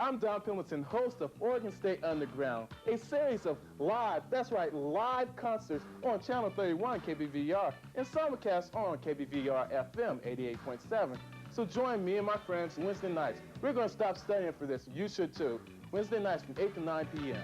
I'm Don Pendleton, host of Oregon State Underground, a series of live, that's right, live concerts on Channel 31 KBVR and simulcast on KBVR FM 88.7. So join me and my friends Wednesday nights. We're going to stop studying for this. You should too. Wednesday nights from 8 to 9 p.m.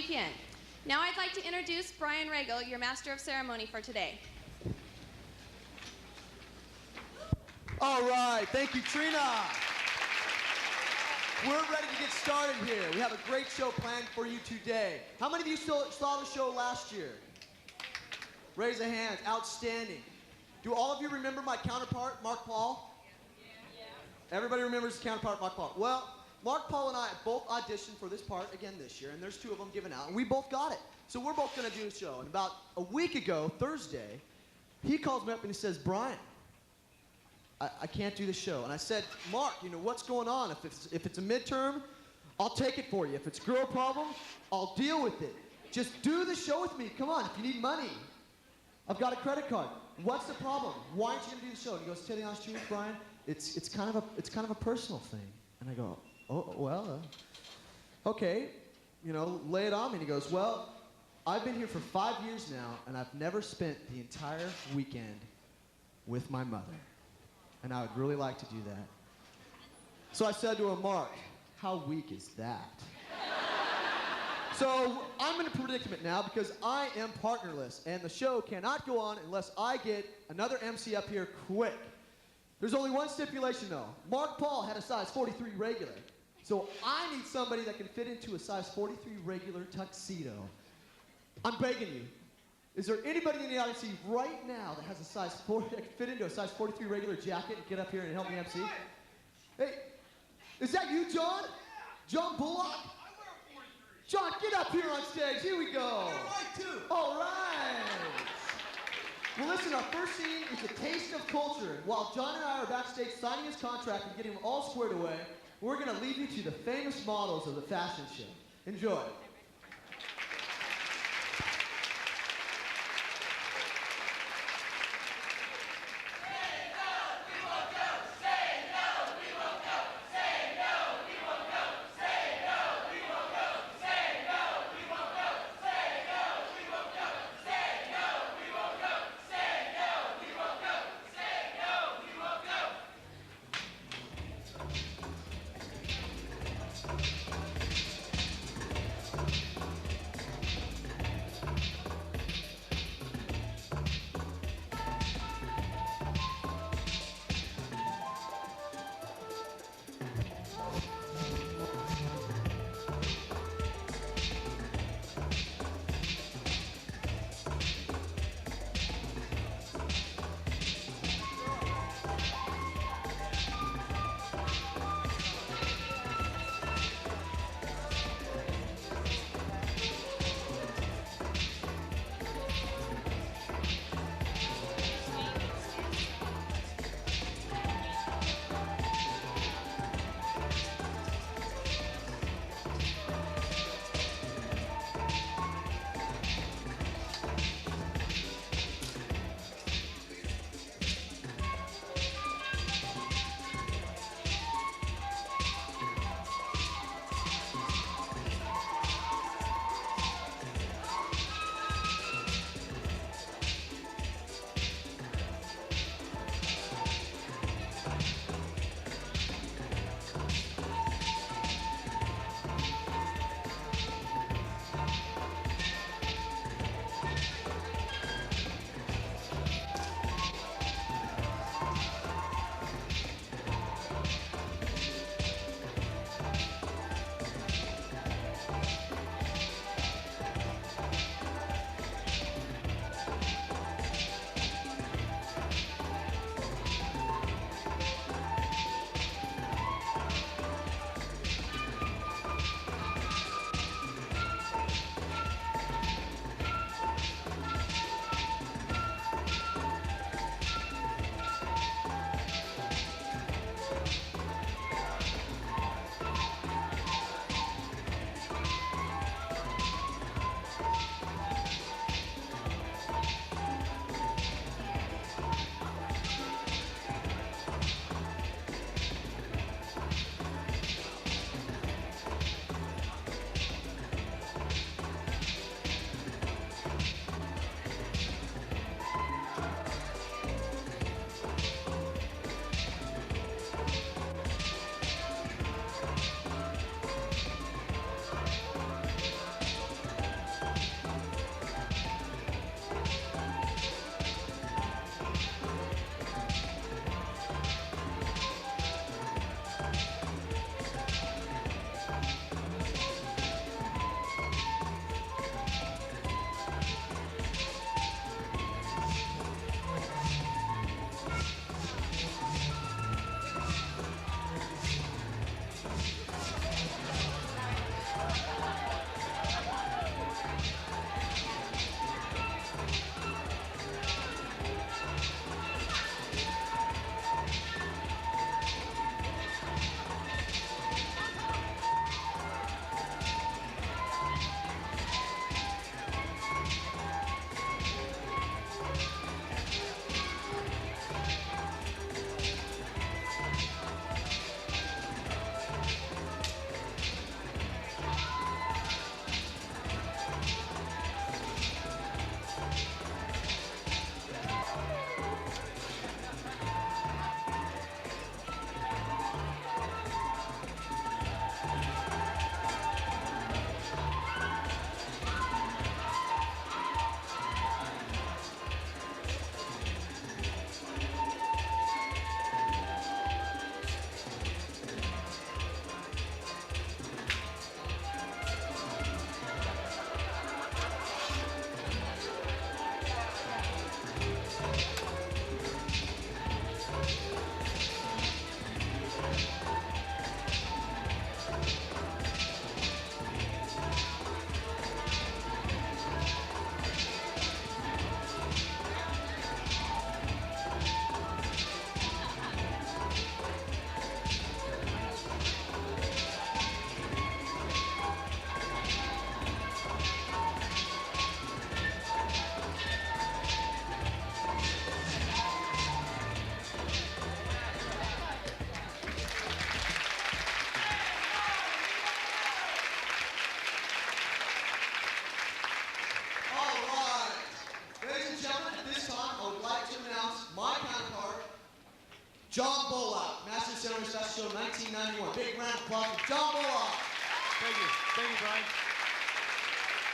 weekend. Now I'd like to introduce Brian Regal, your Master of Ceremony for today. All right, thank you, Trina. We're ready to get started here. We have a great show planned for you today. How many of you saw the show last year? Raise a hand. Outstanding. Do all of you remember my counterpart, Mark Paul? Yeah. Everybody remembers his counterpart, Mark Paul. Well, Mark Paul and I both auditioned for this part again this year, and there's 2 of them given out, and we both got it. So we're both going to do a show. And about a week ago, Thursday, he calls me up and he says, Brian, I can't do the show. And I said, Mark, you know, what's going on? If it's a midterm, I'll take it for you. If it's a girl problem, I'll deal with it. Just do the show with me. Come on, if you need money, I've got a credit card. What's the problem? Why aren't you gonna do the show? And he goes, tell you the honest truth, Brian, it's kind of a personal thing. And I go, oh, well, okay, you know, lay it on me. And he goes, well, I've been here for 5 years now, and I've never spent the entire weekend with my mother. And I would really like to do that. So I said to him, Mark, how weak is that? So I'm in a predicament now because I am partnerless, and the show cannot go on unless I get another MC up here quick. There's only one stipulation though. Mark Paul had a size 43 regular. So I need somebody that can fit into a size 43 regular tuxedo. I'm begging you. Is there anybody in the audience right now that has a size 40 that can fit into a size 43 regular jacket and get up here and help me MC? Hey, is that you, John? John Bullock? I wear a 43. John, get up here on stage. Here we go. All right, too. All right. Well, listen, our first scene is a taste of culture. And while John and I are backstage signing his contract and getting him all squared away, we're going to lead you to the famous models of the fashion show. Enjoy. rollout. Master of Ceremonies Fashion Show 1991. Big round of applause for John Bullock. Thank you. Thank you, Brian.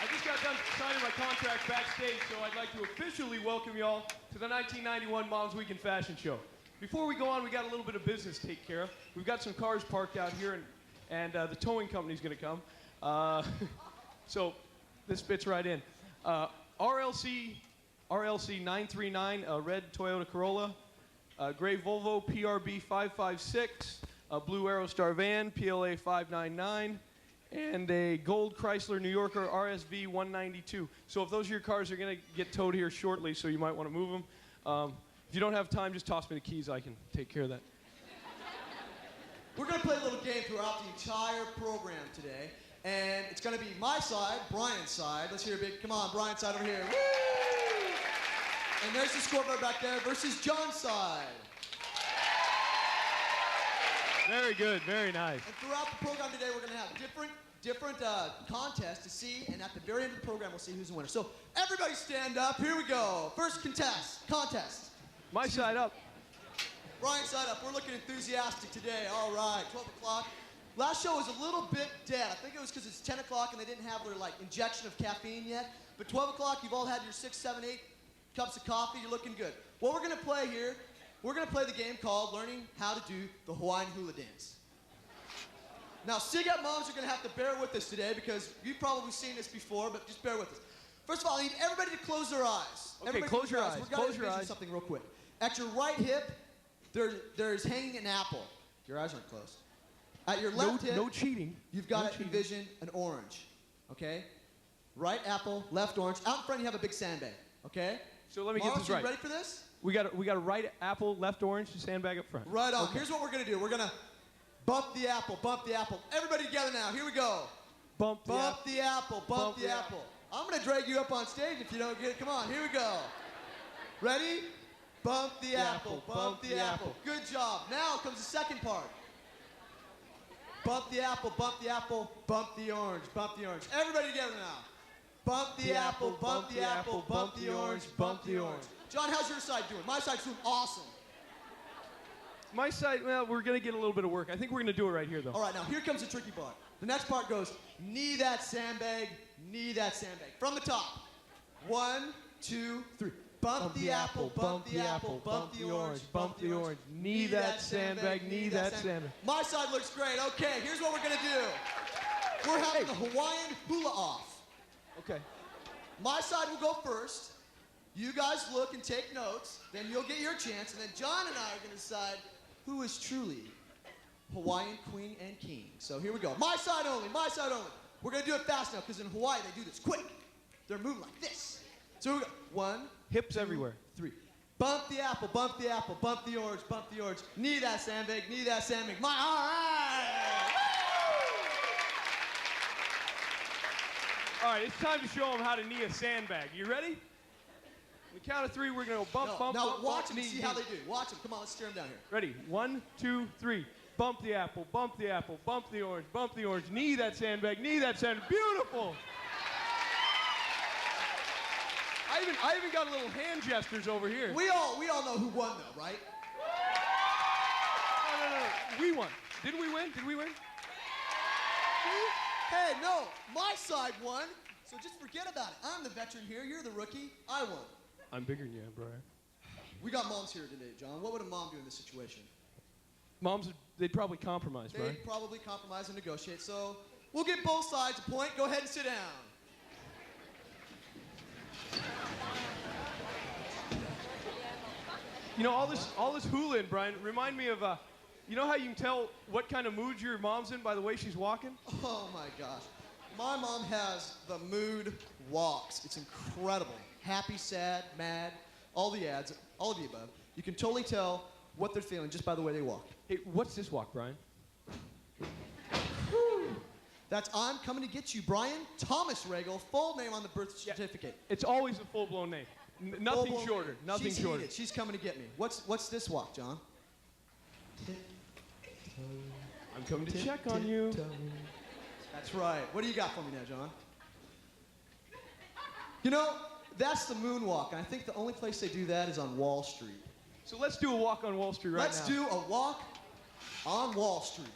I just got done signing my contract backstage, so I'd like to officially welcome you all to the 1991 Moms Weekend Fashion Show. Before we go on, we got a little bit of business to take care of. We've got some cars parked out here, and the towing company's going to come. So this fits right in. RLC 939, a red Toyota Corolla, gray Volvo PRB 556, a blue Aerostar van PLA 599, and a gold Chrysler New Yorker RSV 192. So if those of your cars are going to get towed here shortly, so you might want to move them. If you don't have time, just toss me the keys. I can take care of that. We're going to play a little game throughout the entire program today. And it's going to be my side, Brian's side. Let's hear a big, come on, Brian's side over here. Woo! And there's the scoreboard back there versus John's side. Very good, very nice. And throughout the program today, we're going to have different contests to see, and at the very end of the program, we'll see who's the winner. So everybody stand up. Here we go. First contest. My side up. Brian's side up. We're looking enthusiastic today. All right, 12 o'clock. Last show was a little bit dead. I think it was because it's 10 o'clock and they didn't have their injection of caffeine yet. But 12 o'clock, you've all had your 6, 7, 8 cups of coffee. You're looking good. What we're going to play here, we're going to play the game called Learning How to Do the Hawaiian Hula Dance. Now, SIGAP moms are going to have to bear with us today because you've probably seen this before, but just bear with us. First of all, I need everybody to close their eyes. Okay, close your eyes. We're going to envision something real quick. At your right hip, there's hanging an apple. Your eyes aren't closed. At your left hip, no cheating. You've got to envision an orange, okay? Right apple, left orange. Out in front, you have a big sandbag, okay? So let me get this right. right. You ready for this? We got a right apple, left orange, sandbag up front. Right on. Okay. Here's what we're going to do. We're going to bump the apple, bump the apple. Everybody together now. Here we go. Bump the apple, bump the apple. I'm going to drag you up on stage if you don't get it. Come on, here we go. Ready? Bump the apple, bump the apple. Good job. Now comes the second part. Bump the apple, bump the apple, bump the orange, bump the orange. Everybody together now. Bump the apple, bump the apple, bump the orange, bump the orange. John, how's your side doing? My side's doing awesome. My side, well, we're going to get a little bit of work. I think we're going to do it right here, though. All right, now here comes the tricky part. The next part goes, knee that sandbag, knee that sandbag. From the top. 1, 2, 3. Bump the apple, bump the apple, bump the orange, bump the orange. Knee that sandbag, knee that sandbag. My side looks great. Okay, here's what we're going to do. We're having the Hawaiian hula off. Okay. My side will go first. You guys look and take notes. Then you'll get your chance. And then John and I are going to decide who is truly Hawaiian queen and king. So here we go. My side only, my side only. We're going to do it fast now because in Hawaii they do this quick. They're moving like this. So here we go. 1, hips everywhere. 3. Bump the apple, bump the apple, bump the orange, bump the orange. Knee that sandbag, knee that sandbag. All right. All right, it's time to show them how to knee a sandbag. You ready? On the count of 3, we're going to go bump, bump, now bump, watch bump, them knee, and see knee. how they do. Watch them. Come on, let's steer them down here. Ready? 1, 2, 3. Bump the apple, bump the apple, bump the orange, bump the orange. Knee that sandbag, knee that sandbag. Beautiful. I even got a little hand gestures over here. We all know who won though, right? No. We won. Didn't we win? Did we win? Hey, no, my side won, so just forget about it. I'm the veteran here, you're the rookie, I won. I'm bigger than you, Brian. We got moms here today, John. What would a mom do in this situation? Moms, they'd probably compromise, Brian. They'd probably compromise and negotiate, so we'll give both sides a point. Go ahead and sit down. You know, all this hula-in, Brian, remind me of, you know how you can tell what kind of mood your mom's in by the way she's walking? Oh my gosh. My mom has the mood walks. It's incredible. Happy, sad, mad, all the ads, all of the above. You can totally tell what they're feeling just by the way they walk. Hey, what's this walk, Brian? That's I'm Coming to Get You, Brian Thomas Regal, full name on the birth certificate. It's always a full-blown name. Nothing shorter. Nothing She's shorter. Heated. She's coming to get me. What's this walk, John? I'm coming to check on you. That's right. What do you got for me now, John? You know, that's the moonwalk, and I think the only place they do that is on Wall Street. So let's do a walk on Wall Street right Let's now. do a walk on Wall Street.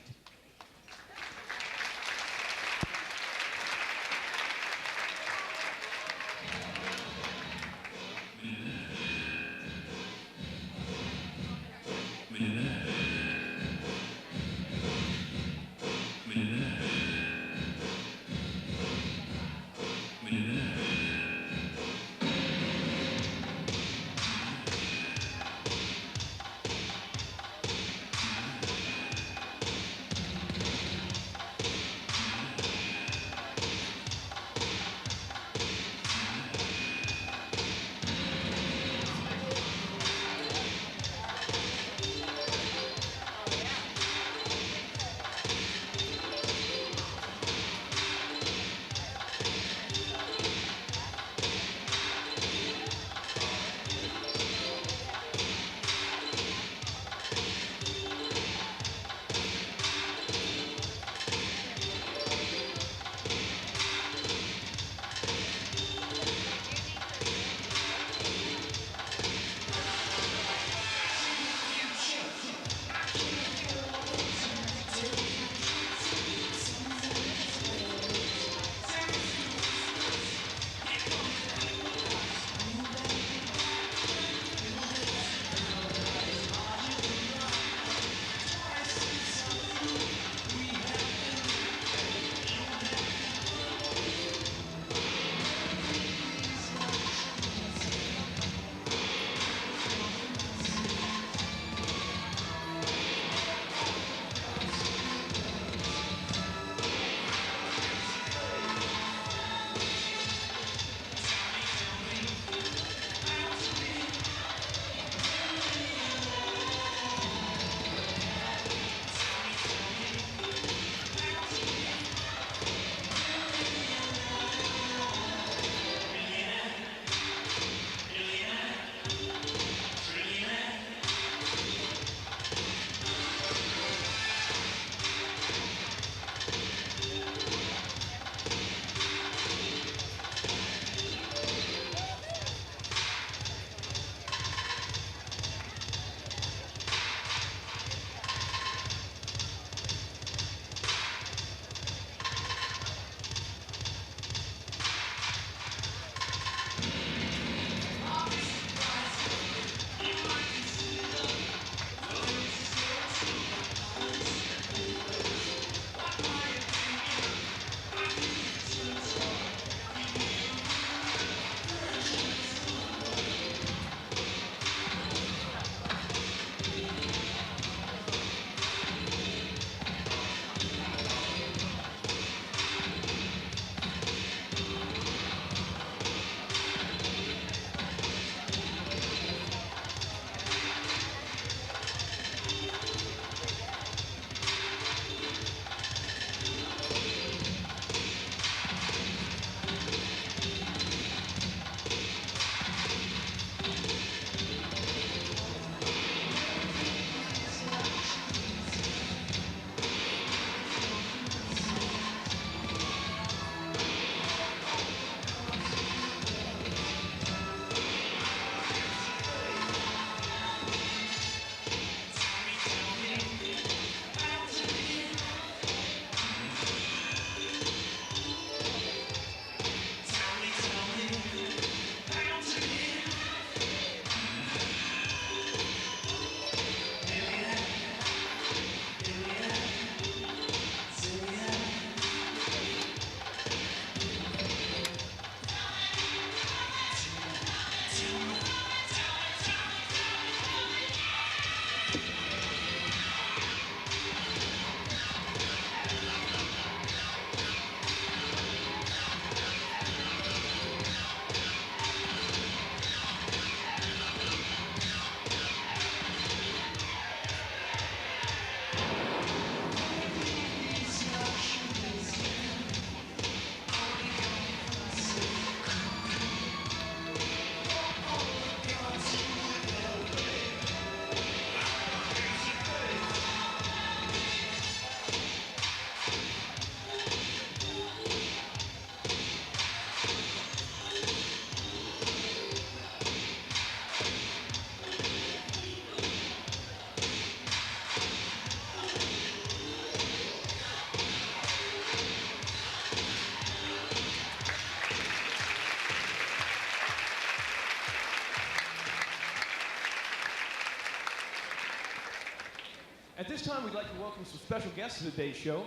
we'd like to welcome some special guests to today's show.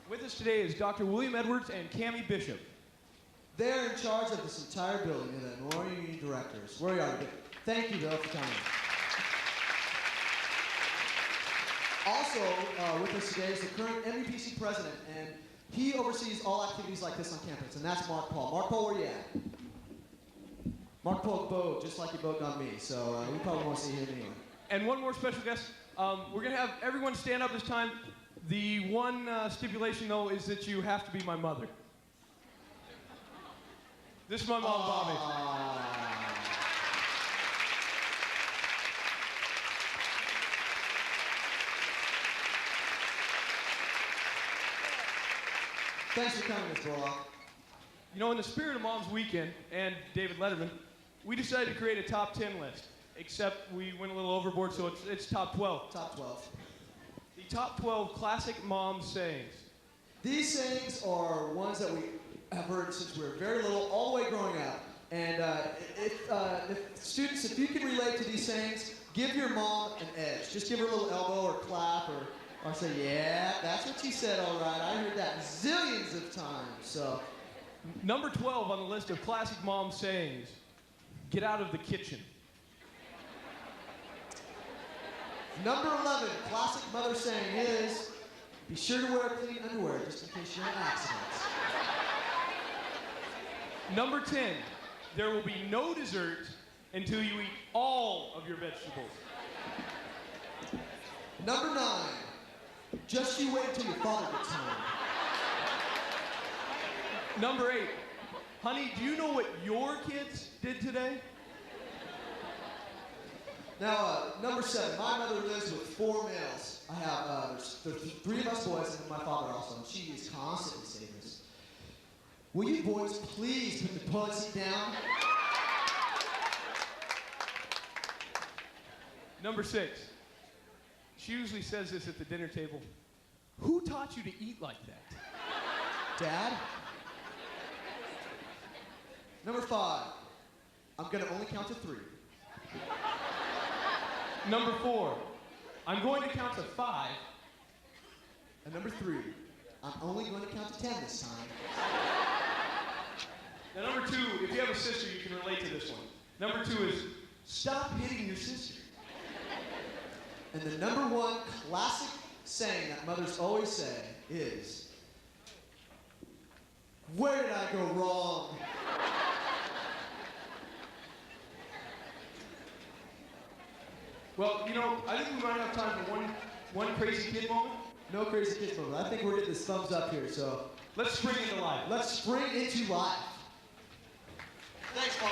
With us today is Dr. William Edwards and Cammie Bishop. They're in charge of this entire building. They're the Memorial Union directors. Where are you? Thank you, Bill, for coming. Also with us today is the current MEPC president, and he oversees all activities like this on campus, and that's Mark Paul. Mark Paul, where you at? Mark Paul bowed, just like he bowed on me, so we probably won't see him anyway. And one more special guest. We're going to have everyone stand up this time. The one stipulation, though, is that you have to be my mother. This is my mom, Bobby. Thanks for coming, Ms. Bullock. You know, in the spirit of Mom's Weekend and David Letterman, we decided to create a top 10 list. Except we went a little overboard, so it's top 12. Top 12. The top 12 classic mom sayings. These sayings are ones that we have heard since we were very little, all the way growing up. And if students, if you can relate to these sayings, give your mom an edge. Just give her a little elbow or clap or say, yeah, that's what she said, all right. I heard that zillions of times. So, Number 12 on the list of classic mom sayings, get out of the kitchen. number 11, classic mother saying is, be sure to wear clean underwear just in case you're in accidents. Number 10, there will be no dessert until you eat all of your vegetables. Number 9, just you wait until your father gets home. Number 8, honey, do you know what your kids did today? Now, number 7, my mother lives with 4 males. I have, there's 3 of us boys and my father also, and she is constantly saying this. Will you boys please put the toilet seat down? Number 6, she usually says this at the dinner table. Who taught you to eat like that? Dad? Number 5, I'm gonna only count to 3. Number 4, I'm going to count to 5. And number 3, I'm only going to count to 10 this time. Now, number 2, if you have a sister, you can relate to this one. Number 2 is, stop hitting your sister. And the number 1 classic saying that mothers always say is, where did I go wrong? Well, you know, I think we might have time for one crazy kid moment. No crazy kids moment. I think we're getting this thumbs up here, so Let's spring into life. let's spring into life. Thanks, Mom.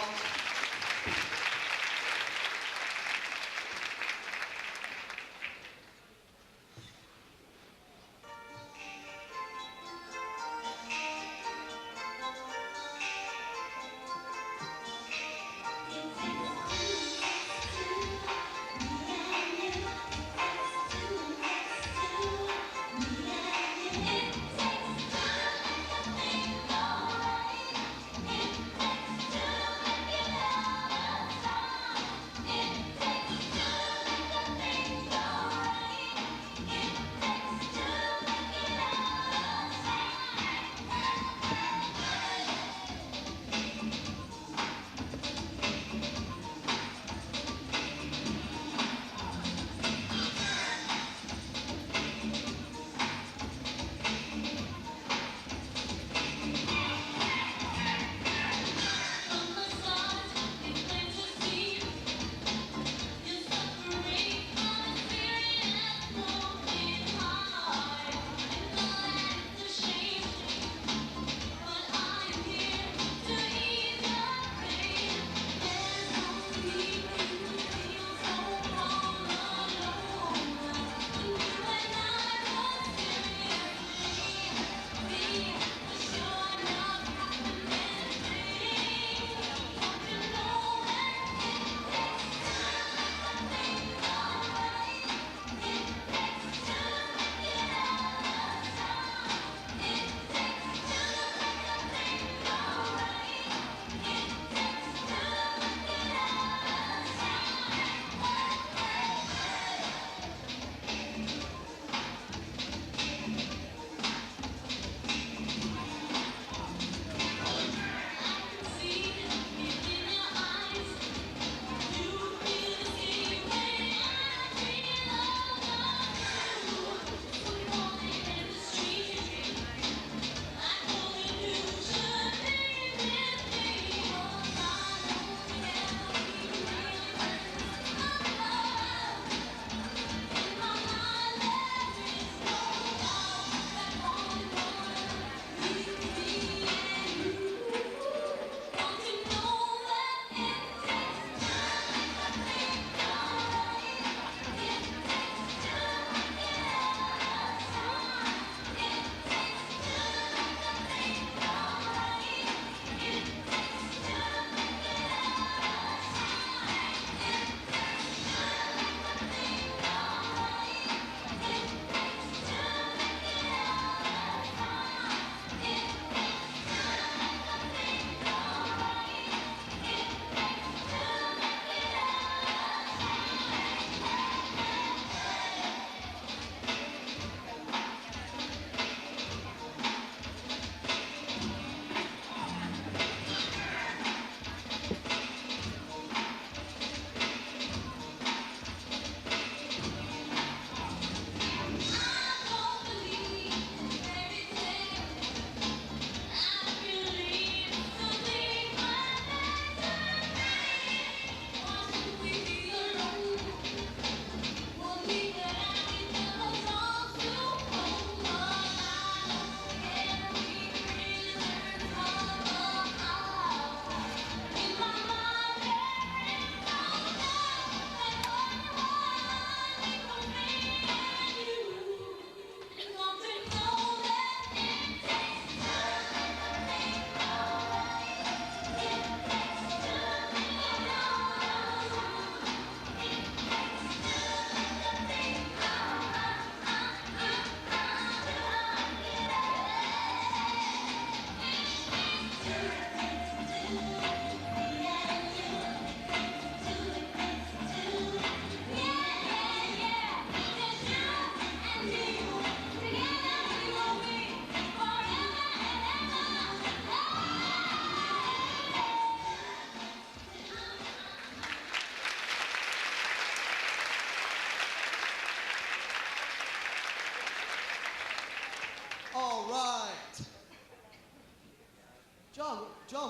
John,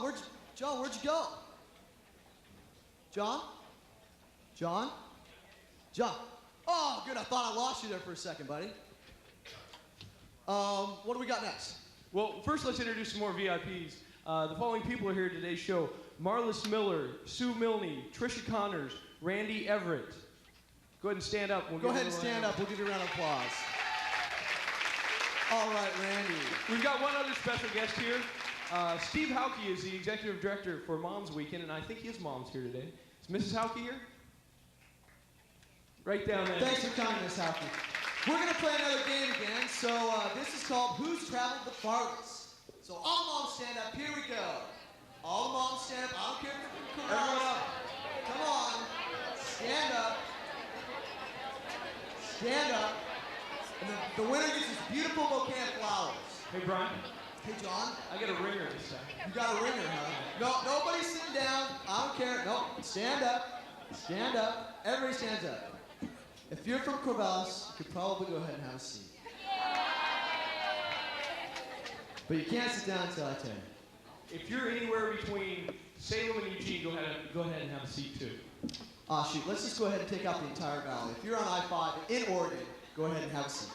where'd you go? John? Oh, good. I thought I lost you there for a second, buddy. What do we got next? Well, first let's introduce some more VIPs. The following people are here at today's show. Marlis Miller, Sue Milne, Trisha Connors, Randy Everett. Go ahead and stand up. Go ahead and stand up. We'll give you a round of applause. All right, Randy. We've got one other special guest here. Steve Hauke is the executive director for Moms Weekend, and I think his mom's here today. Is Mrs. Hauke here? Right down there. Thanks for coming, Miss Hauke. We're going to play another game again. So this is called Who's Traveled the Farthest? So all the moms stand up. Here we go. All the moms stand up. I don't care if you're Everyone up. Come on. Stand up. Stand up. And the winner gets this beautiful bouquet of flowers. Hey, Brian. Hey, John. I got a ringer this time. You got a ringer, huh? No, nobody's sitting down. I don't care. No, stand up. Stand up. Everybody stands up. If you're from Corvallis, you could probably go ahead and have a seat. But you can't sit down until I tell you. If you're anywhere between Salem and Eugene, go ahead and have a seat too. Ah, shoot. Let's just go ahead and take out the entire valley. If you're on I-5 in Oregon, go ahead and have a seat.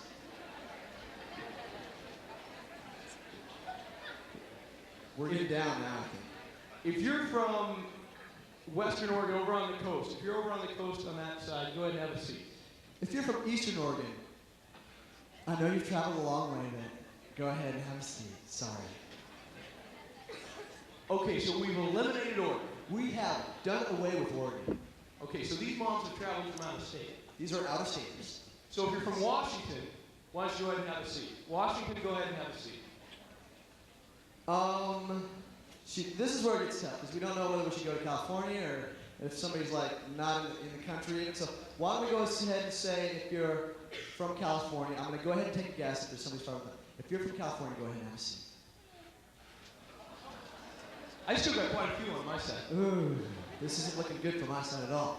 We're getting down now, I think. If you're from Western Oregon, over on the coast, if you're over on the coast on that side, go ahead and have a seat. If you're from Eastern Oregon, I know you've traveled a long way, but go ahead and have a seat. Sorry. Okay, so we've eliminated Oregon. We have done away with Oregon. Okay, so these moms have traveled from out of state. These are out-of-staters. So if you're from Washington, why don't you go ahead and have a seat? Washington, go ahead and have a seat. Shoot, this is where it gets tough, because we don't know whether we should go to California or if somebody's like not in the country. And so why don't we go ahead and say if you're from California, I'm going to go ahead and take a guess if there's somebody from, if you're from California, go ahead and have a seat. I still got quite a few on my side. Ooh, this isn't looking good for my side at all.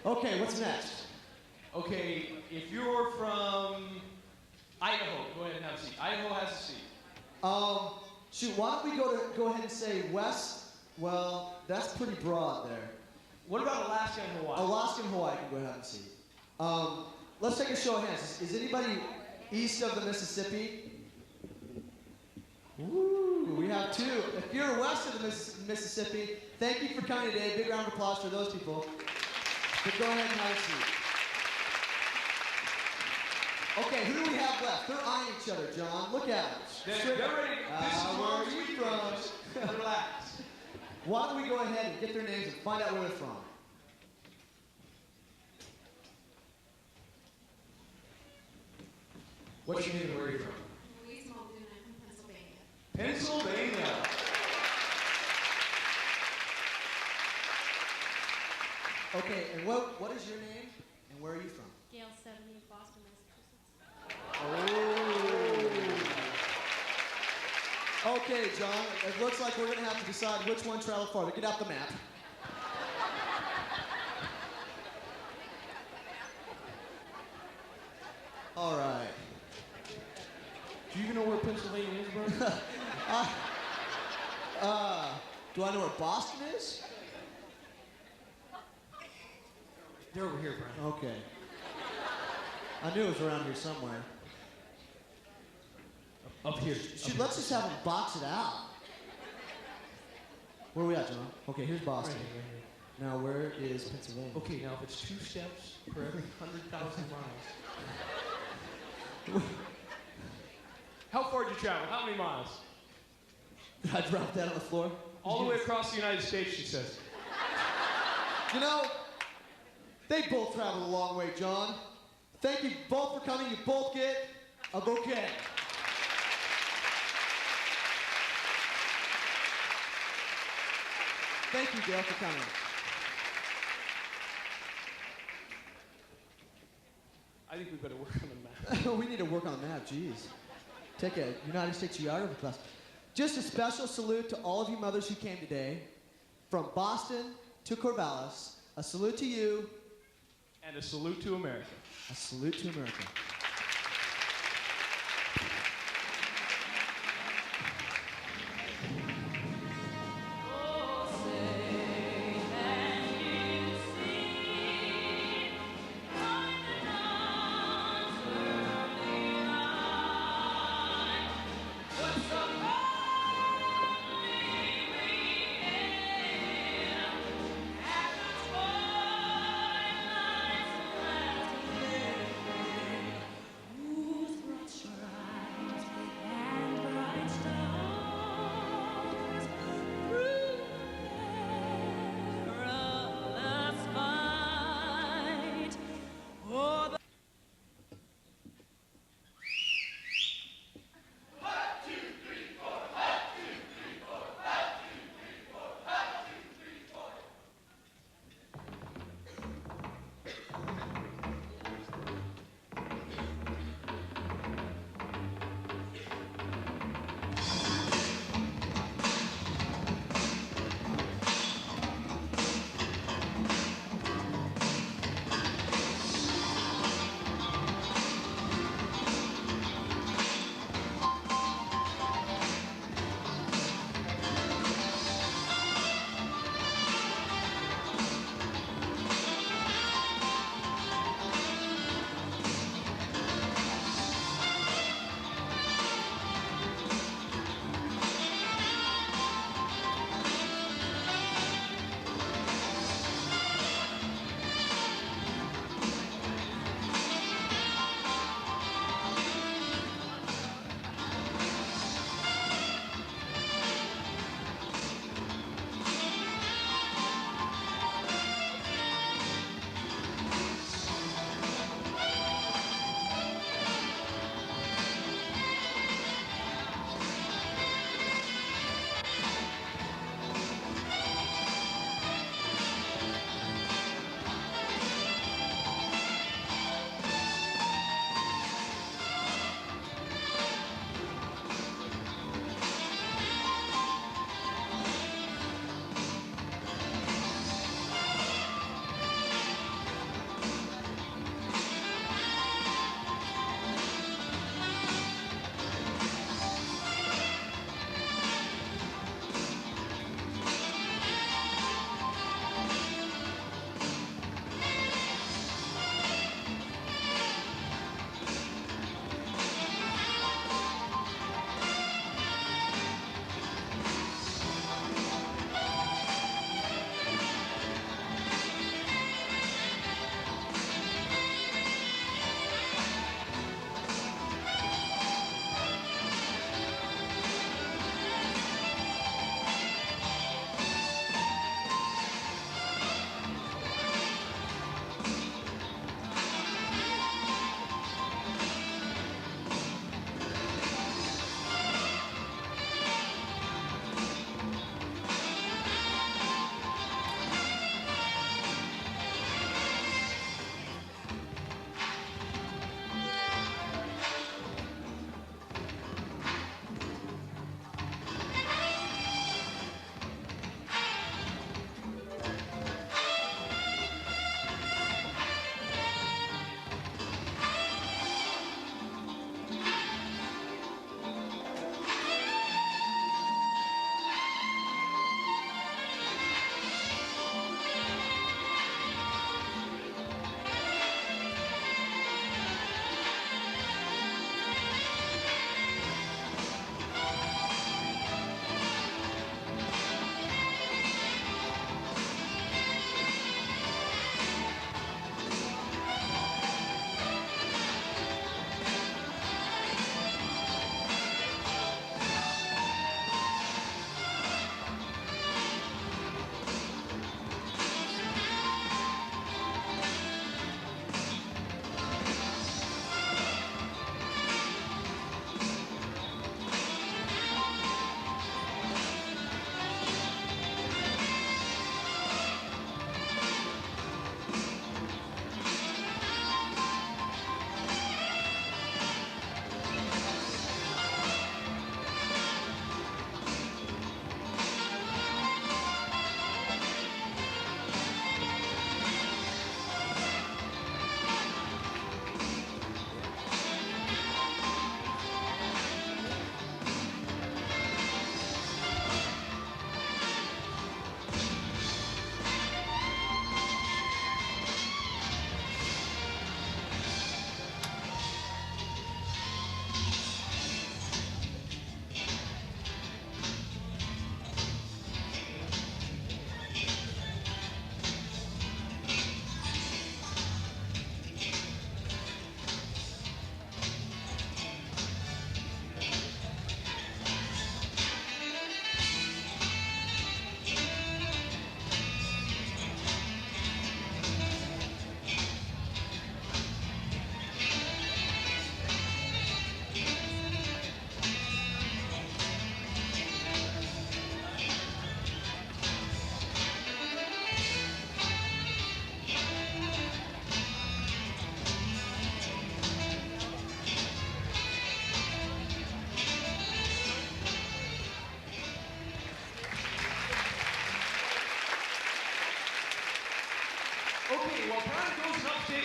Okay, what's next? Okay, if you're from Idaho, go ahead and have a seat. Idaho has a seat. Shoot, why don't we go ahead and say west? Well, that's pretty broad there. What about Alaska and Hawaii? Alaska and Hawaii can go ahead and have a seat. Let's take a show of hands. Is anybody east of the Mississippi? Ooh, we have two. If you're west of the Mississippi, thank you for coming today. Big round of applause for those people. But go ahead and have a seat. Okay, who do we have left? They're eyeing each other, John. Look at them. They're ready. This is where where are we you from? Relax. Why don't we go ahead and get their names and find out where they're from? What's your name and where are you from? Louise Muldoon, I'm from Pennsylvania. Pennsylvania. Okay, and what is your name and where are you from? Gail 70, Boston, Massachusetts. Oh. Okay, John, it looks like we're going to have to decide which one traveled farther. Get out the map. All right. Do you even know where Pennsylvania is, bro? Do I know where Boston is? They're over here, Brian. Okay. I knew it was around here somewhere. Up here. Shoot, let's just have them box it out. Where are we at, John? Okay, here's Boston. Right here. Now, where is Pennsylvania? Okay, now if it's 2 steps for every 100,000 miles. How far did you travel? How many miles? Did I drop that on the floor? All the way across the United States, she says. You know, they both traveled a long way, John. Thank you both for coming. You both get a bouquet. Thank you, Gail, for coming. I think we better work on the map. We need to work on the map, geez. Take a United States geography class. Just a special salute to all of you mothers who came today. From Boston to Corvallis, a salute to you. And a salute to America. A salute to America.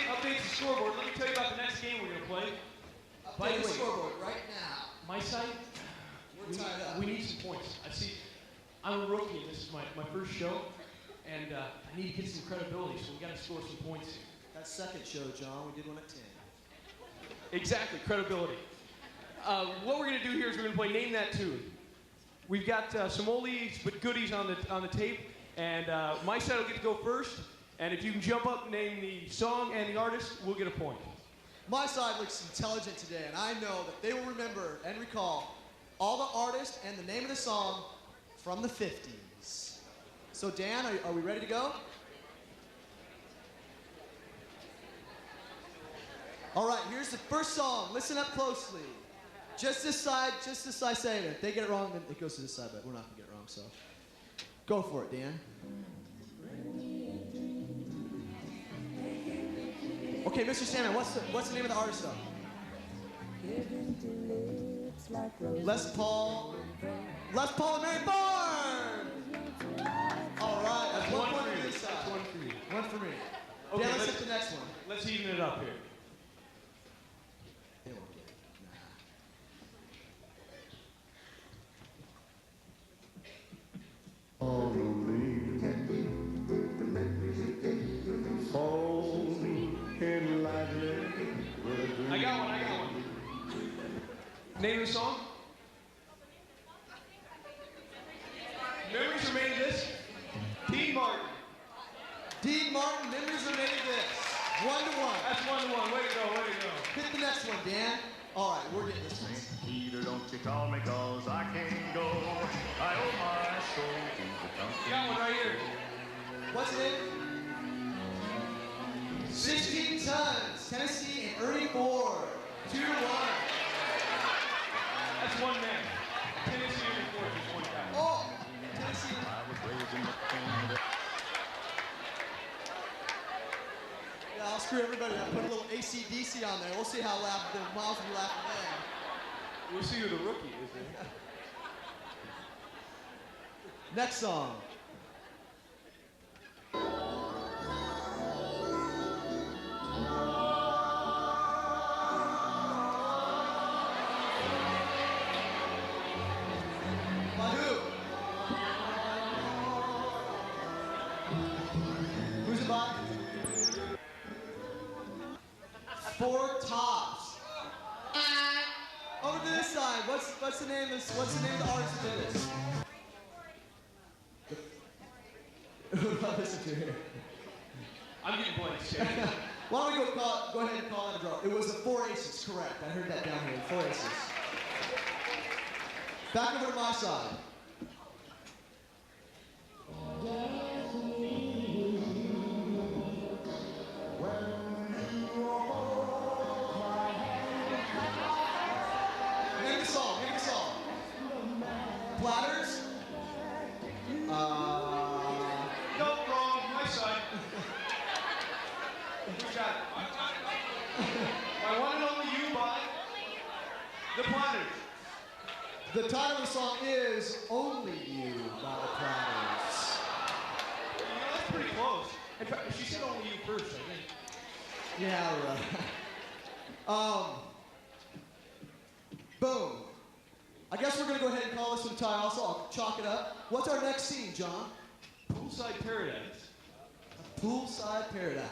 updates the scoreboard, let me tell you about the next game we're going to play. By Update the the way, scoreboard right now. my side, We're tied up. we need some points. I see, I'm a rookie and this is my first show, and I need to get some credibility, so we got to score some points here. That second show, John, we did one at 10. Exactly, credibility. What we're going to do here is we're going to play Name That Tune. We've got some oldies but goodies on the tape, and my side will get to go first. And if you can jump up and name the song and the artist, we'll get a point. My side looks intelligent today, and I know that they will remember and recall all the artists and the name of the song from the 50s. So Dan, are we ready to go? All right, here's the first song. Listen up closely. Just this side say it. If they get it wrong, then it goes to this side, but we're not gonna get it wrong, so. Go for it, Dan. Okay, Mr. Sandman, what's the name of the artist though? Les Paul and Mary Barn! All right, that's one point for this side. That's one for you. One for me. Okay, Dan, let's hit the next one. Let's even it up here. They won't get it. I got one. Name of the song? Memories are made of this. Dean Martin. Dean Martin, Memories Are Made of This. 1-1. That's 1-1. Way to go. Hit the next one, Dan. All right, we're getting this one. Peter, don't you call me 'cause I can't go. I owe my soul to the company. Got one right here. What's it? 16 Tons, Tennessee and Ernie Ford. 2-1. That's one man. Tennessee Ernie Ford is one guy. Oh, Tennessee. I was raised in the kingdom. Yeah, I'll screw everybody up. Put a little AC/DC on there. We'll see how loud the Miles will be laughing then. We'll see who the rookie is there. Next song. By who? Who's it by? Four Tops. Over to this side. What's the name of the artist who did this? Who do I listen to here? I'm getting blanks here. Why don't we go ahead and call that a draw? It was the Four Aces, correct. I heard that down here. Four Aces. Back over to my side. Name the song. Platters? Nope, wrong. My side. Who's got it? My one and only you by the Platters. The title of the song is Only You by the Platters. You know, that's pretty close. In fact, she said only you first, I think. Yeah, right. Boom. I guess we're gonna go ahead and call this one a tie also. I'll chalk it up. What's our next scene, John? Poolside Paradise. Poolside Paradise.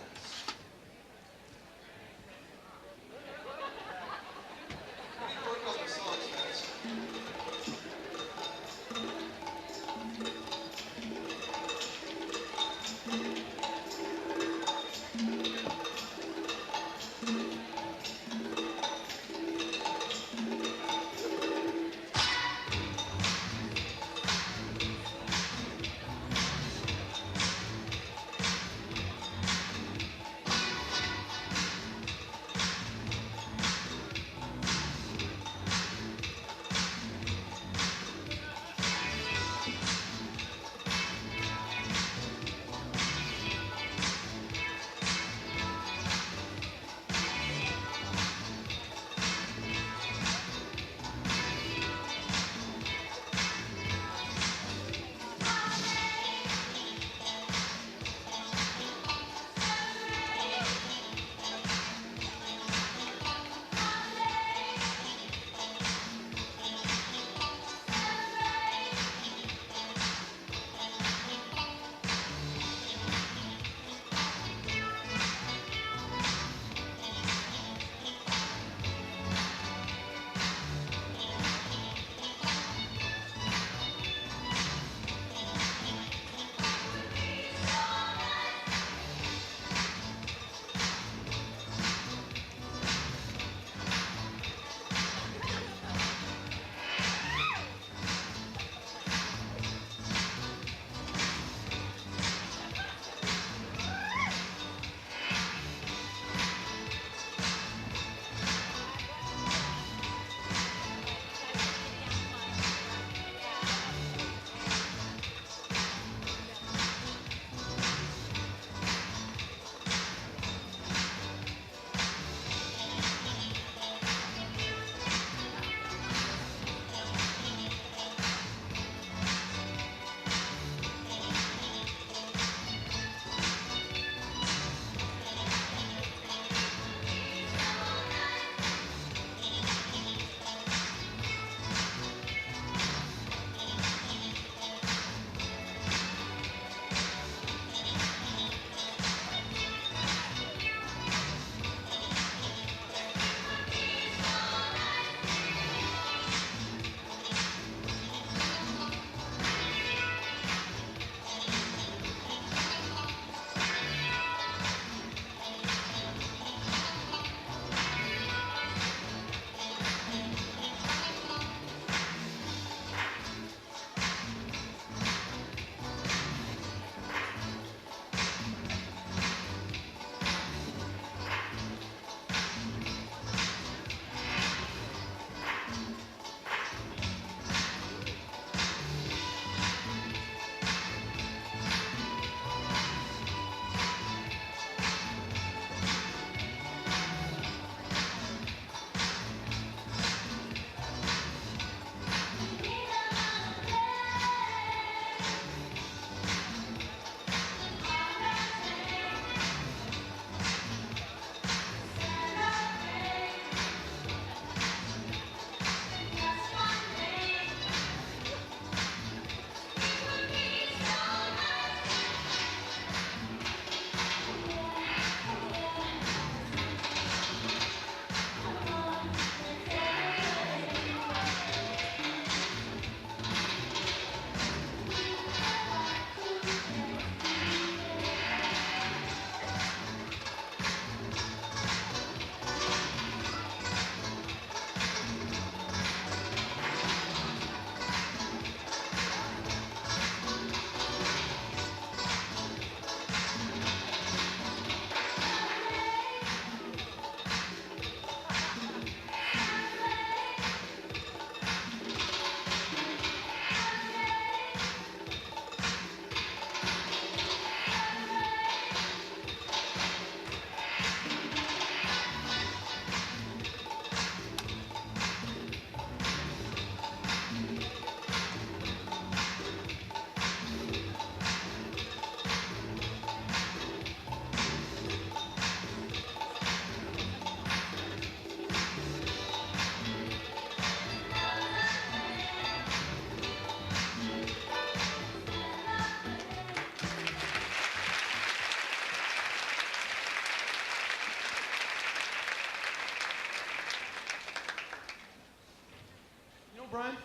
Brian,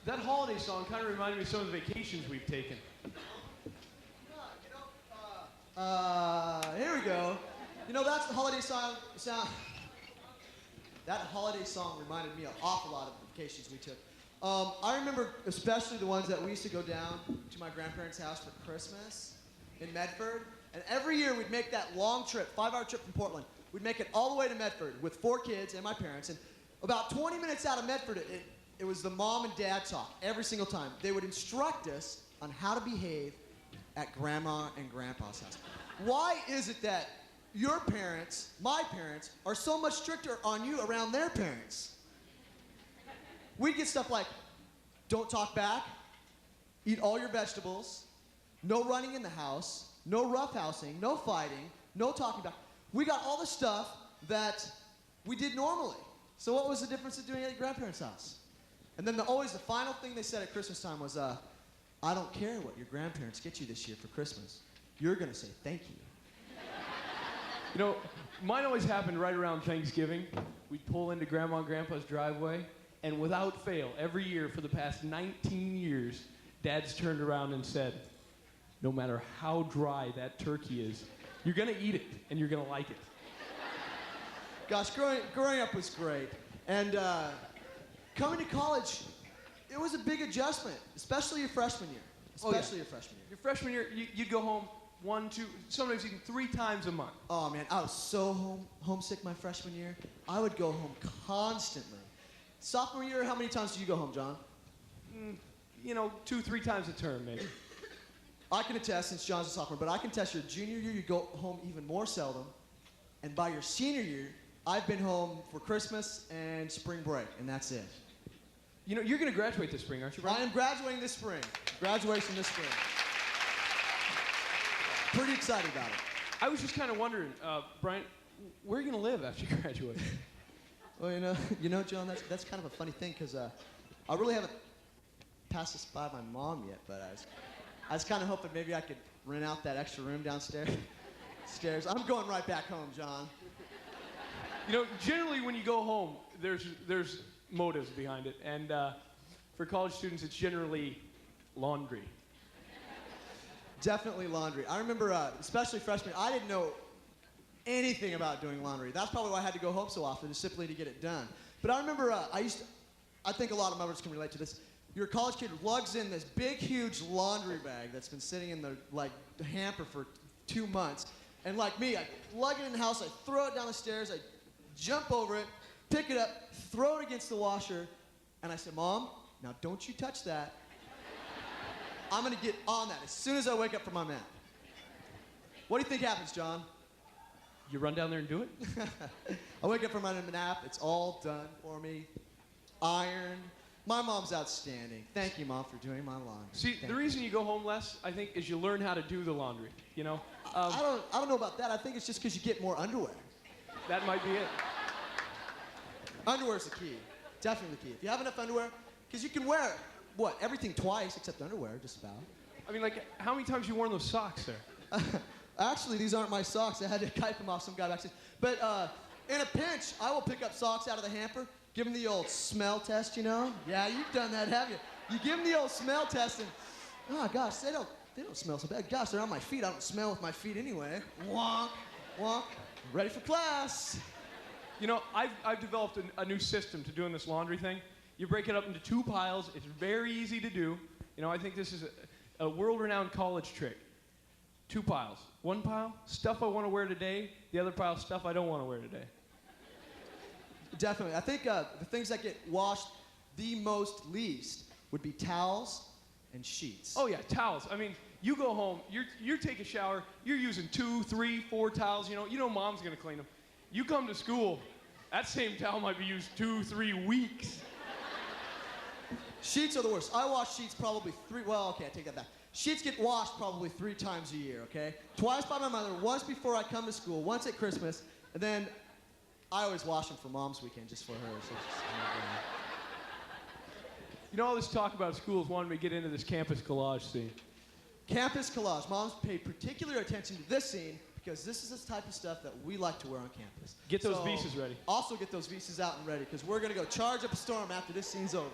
that holiday song kind of reminded me of some of the vacations we've taken. Here we go. You know, that's the holiday song. That holiday song reminded me an awful lot of the vacations we took. I remember especially the ones that we used to go down to my grandparents' house for Christmas in Medford. And every year we'd make that long trip, 5-hour trip from Portland. We'd make it all the way to Medford with 4 kids and my parents. And about 20 minutes out of Medford, it was the mom and dad talk every single time. They would instruct us on how to behave at Grandma and Grandpa's house. Why is it that your parents, my parents, are so much stricter on you around their parents? We'd get stuff like, don't talk back, eat all your vegetables, no running in the house, no roughhousing, no fighting, no talking back. We got all the stuff that we did normally. So what was the difference of doing it at your grandparents' house? And then always the final thing they said at Christmas time was, I don't care what your grandparents get you this year for Christmas. You're gonna say thank you. You know, mine always happened right around Thanksgiving. We'd pull into Grandma and Grandpa's driveway, and without fail, every year for the past 19 years, Dad's turned around and said, no matter how dry that turkey is, you're gonna eat it, and you're gonna like it. Gosh, growing up was great. And coming to college, it was a big adjustment, especially your freshman year. Your freshman year. Your freshman year, you'd go home 1, 2, sometimes even 3 times a month. Oh man, I was so homesick my freshman year. I would go home constantly. Sophomore year, how many times did you go home, John? You know, 2, 3 times a term, maybe. I can attest, since John's a sophomore, but I can attest your junior year, you go home even more seldom. And by your senior year, I've been home for Christmas and spring break, and that's it. You know, you're going to graduate this spring, aren't you, Brian? I am graduating this spring. Graduation this spring. Pretty excited about it. I was just kind of wondering, Brian, where are you going to live after you graduate? Well, you know, John, that's kind of a funny thing, because I really haven't passed this by my mom yet, but I was kind of hoping maybe I could rent out that extra room downstairs. I'm going right back home, John. You know, generally when you go home, there's motives behind it, and for college students, it's generally laundry. Definitely laundry. I remember, especially freshman, I didn't know anything about doing laundry. That's probably why I had to go home so often, just simply to get it done. But I remember, I think a lot of mothers can relate to this. Your college kid lugs in this big, huge laundry bag that's been sitting in the hamper for 2 months. And like me, I lug it in the house, I throw it down the stairs, I jump over it, pick it up, throw it against the washer, and I said, Mom, now don't you touch that. I'm gonna get on that as soon as I wake up from my nap. What do you think happens, John? You run down there and do it? I wake up from my nap, it's all done for me, ironed. My mom's outstanding. Thank you, Mom, for doing my laundry. See, the reason you go home less, I think, is you learn how to do the laundry, you know? I don't know about that. I think it's just because you get more underwear. That might be it. Underwear's the key. Definitely the key. If you have enough underwear, because you can wear, everything twice except underwear, just about. I mean, like, how many times have you worn those socks there? Actually, these aren't my socks. I had to kite them off some guy backstage. But in a pinch, I will pick up socks out of the hamper, give them the old smell test, you know? Yeah, you've done that, have you? You give them the old smell test, and, oh, gosh, they don't smell so bad. Gosh, they're on my feet. I don't smell with my feet anyway. Wonk, wonk. Ready for class. You know, I've developed a new system to doing this laundry thing. You break it up into 2 piles. It's very easy to do. You know, I think this is a world-renowned college trick. 2 piles. 1 pile, stuff I want to wear today. The other pile, stuff I don't want to wear today. Definitely. I think the things that get washed the most least would be towels and sheets. Oh, yeah, towels. I mean, you go home, you take a shower, you're using 2, 3, 4 towels. You know Mom's going to clean them. You come to school, that same towel might be used 2, 3 weeks. Sheets are the worst. I wash sheets probably 3, I take that back. Sheets get washed probably 3 times a year, okay? Twice by my mother, once before I come to school, once at Christmas, and then I always wash them for Mom's weekend just for her. So you know, all this talk about schools wanted me to get into this campus collage scene. Campus collage. Mom's paid particular attention to this scene because this is the type of stuff that we like to wear on campus. Get those visas ready. Also get those visas out and ready because we're going to go charge up a storm after this scene's over.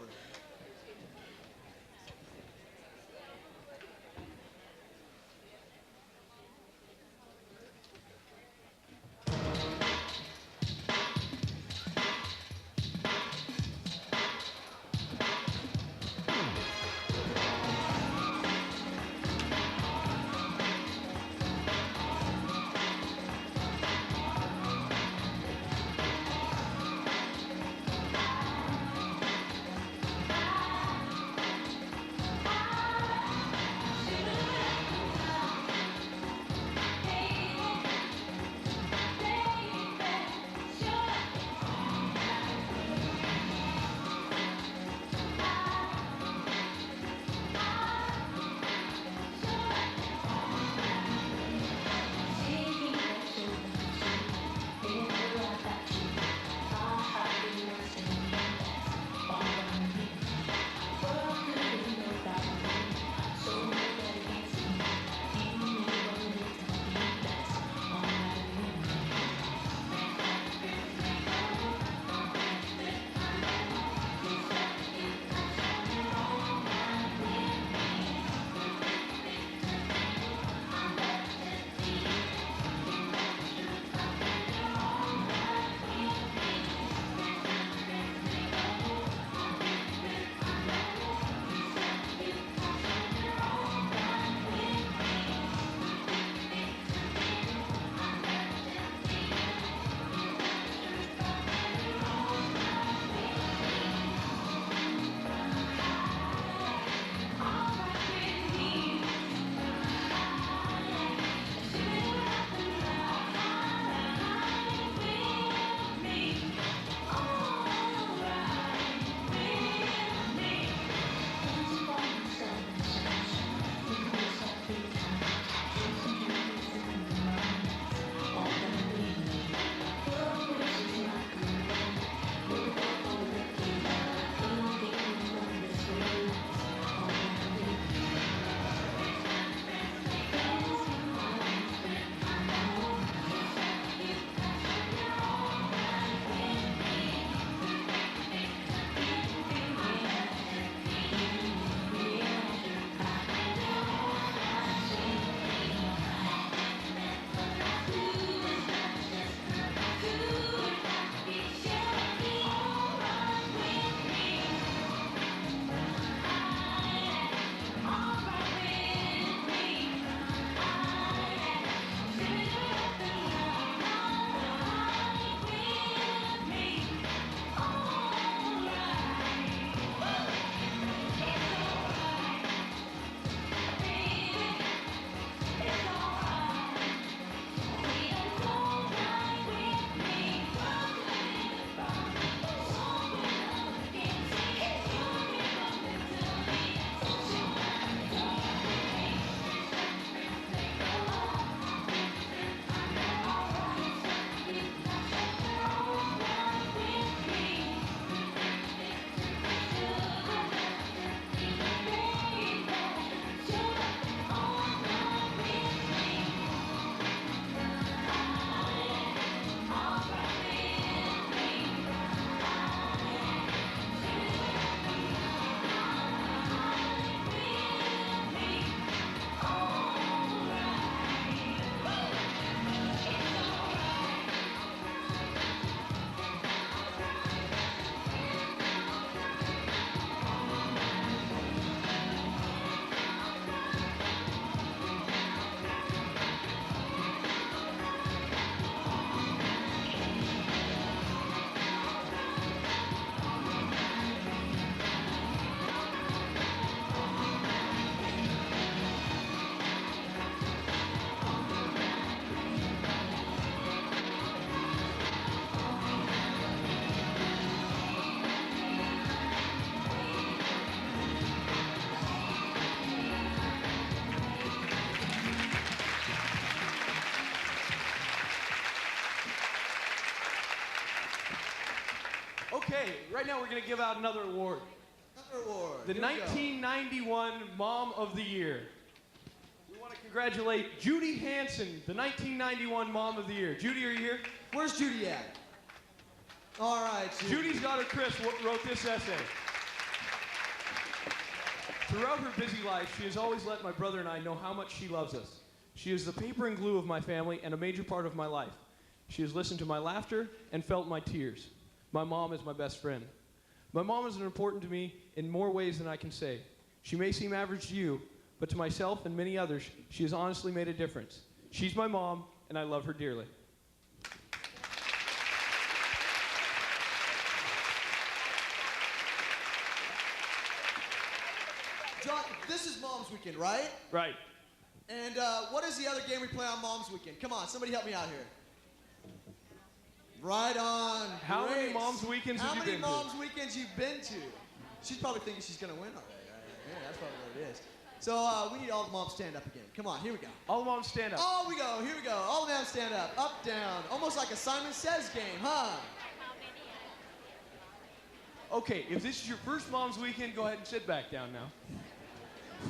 Okay, right now we're going to give out another award. Another award. The Here we go. 1991 Mom of the Year. We want to congratulate Judy Hanson, the 1991 Mom of the Year. Judy, are you here? Where's Judy at? All right, Judy. Judy's daughter Chris wrote this essay. Throughout her busy life, she has always let my brother and I know how much she loves us. She is the paper and glue of my family and a major part of my life. She has listened to my laughter and felt my tears. My mom is my best friend. My mom is important to me in more ways than I can say. She may seem average to you, but to myself and many others, she has honestly made a difference. She's my mom, and I love her dearly. John, this is Mom's Weekend, right? Right. And what is the other game we play on Mom's Weekend? Come on, somebody help me out here. Right on. How many Grace. Mom's Weekends have you been to? How many Mom's Weekends you've been to? She's probably thinking she's going to win already. Right? Yeah, that's probably what it is. So we need all the moms stand up again. Come on, here we go. All the moms stand up. Oh, here we go. All the moms stand up. Up, down. Almost like a Simon Says game, huh? Okay, if this is your first Mom's Weekend, go ahead and sit back down now.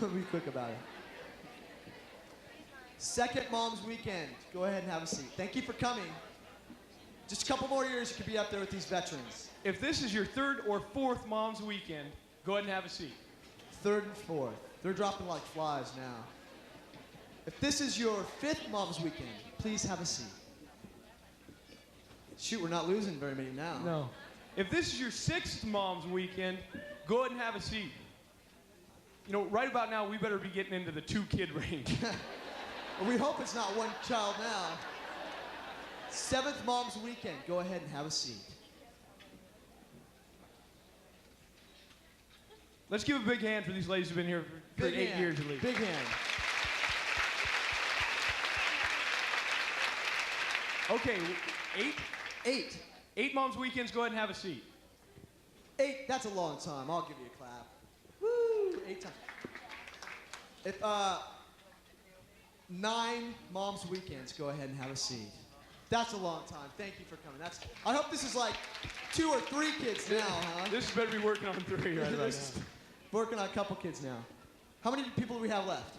Be quick about it. Second Mom's Weekend. Go ahead and have a seat. Thank you for coming. Just a couple more years, you could be up there with these veterans. If this is your third or fourth Mom's Weekend, go ahead and have a seat. Third and fourth. They're dropping like flies now. If this is your fifth Mom's Weekend, please have a seat. Shoot, we're not losing very many now. No. If this is your sixth Mom's Weekend, go ahead and have a seat. You know, right about now, we better be getting into the 2-kid range. We hope it's not one child now. Seventh Mom's Weekend, go ahead and have a seat. Let's give a big hand for these ladies who've been here for 8 years at least. Big hand. Okay, 8? 8. 8 Mom's Weekends, go ahead and have a seat. 8, that's a long time. I'll give you a clap. Woo! 8 times. If 9 Mom's Weekends, go ahead and have a seat. That's a long time. Thank you for coming. I hope this is like 2 or 3 kids now, huh? This better be working on 3 right now. Working on a couple kids now. How many people do we have left?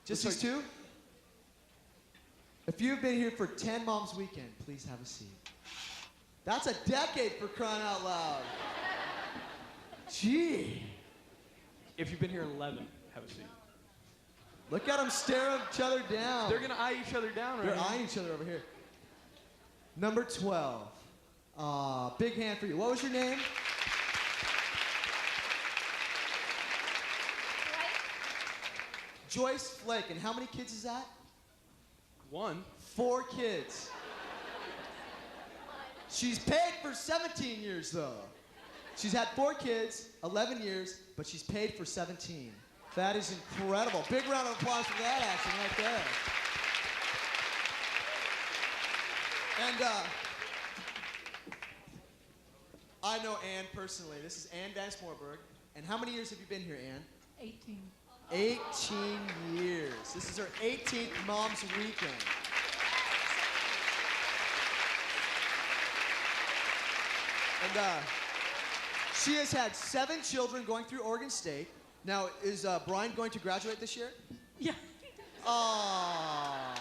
Just Looks these 2? If you've been here for 10 Mom's Weekend, please have a seat. That's a decade for crying out loud. Gee. If you've been here 11, have a seat. Look at them stare each other down. They're going to eye each other down right They're now. eyeing each other over here. Number 12. Big hand for you. What was your name? Joyce Flake. And how many kids is that? 1. 4 kids. She's paid for 17 years, though. She's had 4 kids, 11 years, but she's paid for 17. That is incredible. Big round of applause for that action right there. And I know Ann personally. This is Ann Van Smorberg. And how many years have you been here, Ann? 18. 18 years. This is her 18th Mom's Weekend. And she has had 7 children going through Oregon State. Now, is Brian going to graduate this year? Yeah. Aww.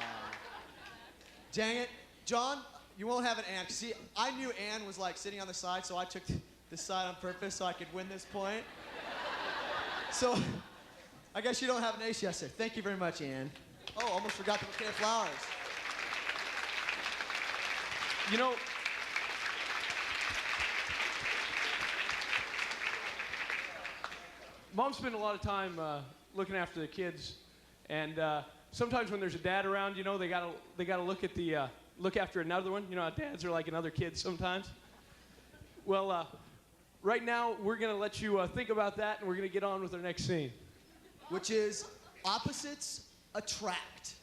Dang it. John, you won't have an Ann. See, I knew Ann was like sitting on the side, so I took this side on purpose so I could win this point. So, I guess you don't have an ace yesterday. Thank you very much, Ann. Oh, almost forgot the bouquet of flowers. You know, moms spend a lot of time looking after the kids, and sometimes when there's a dad around, you know, they gotta look after another one. You know how dads are like another kid sometimes. Well, right now we're gonna let you think about that, and we're gonna get on with our next scene, which is opposites attract.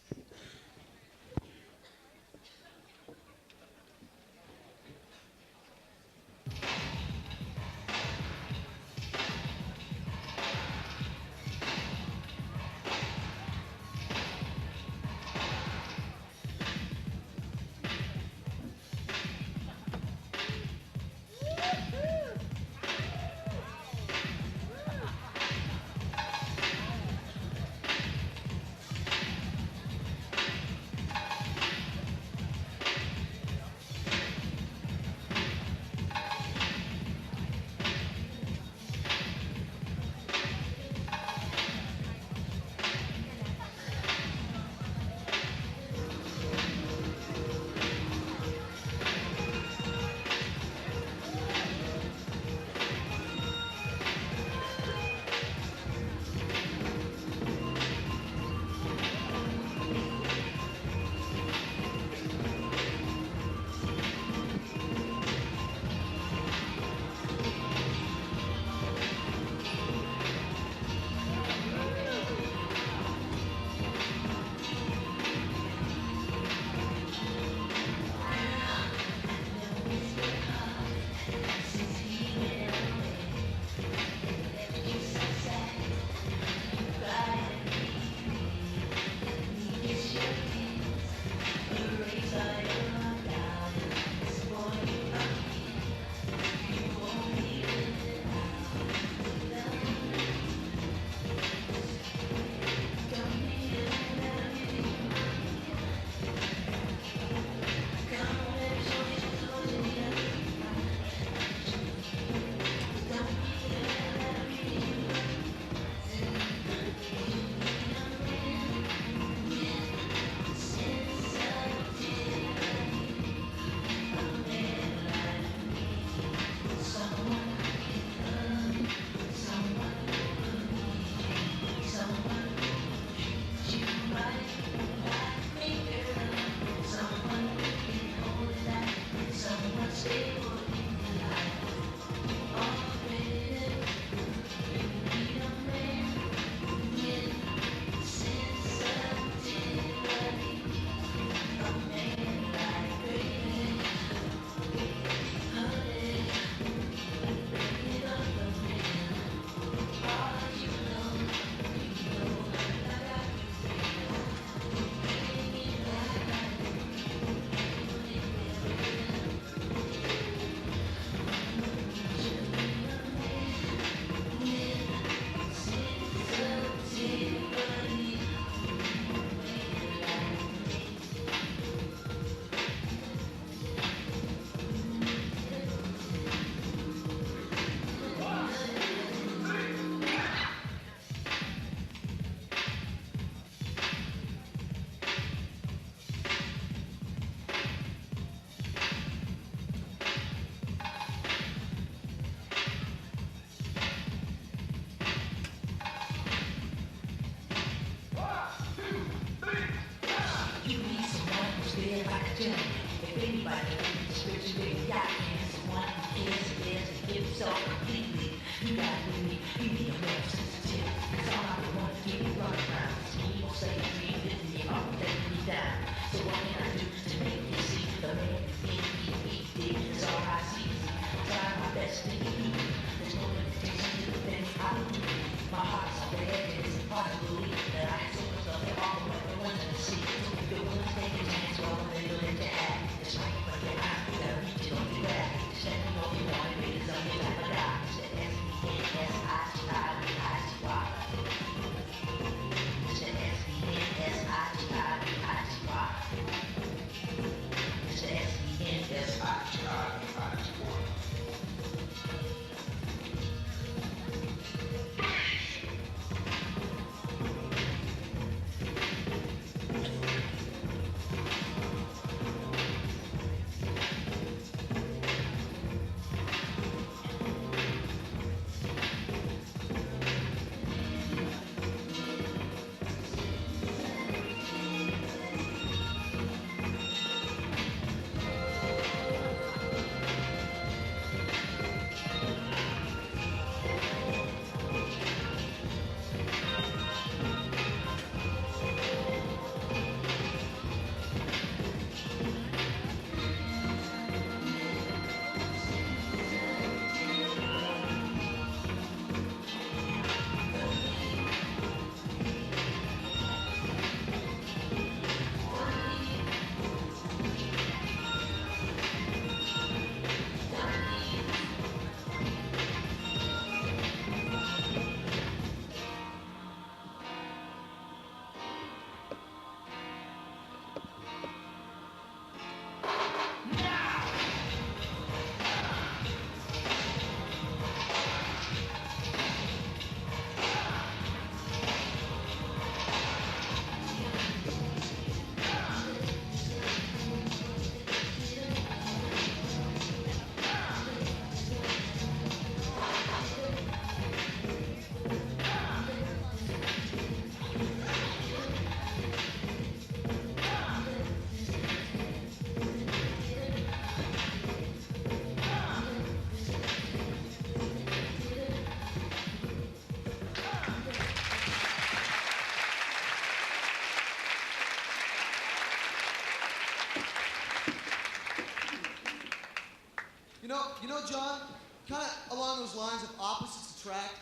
You know, John, kind of along those lines of opposites attract,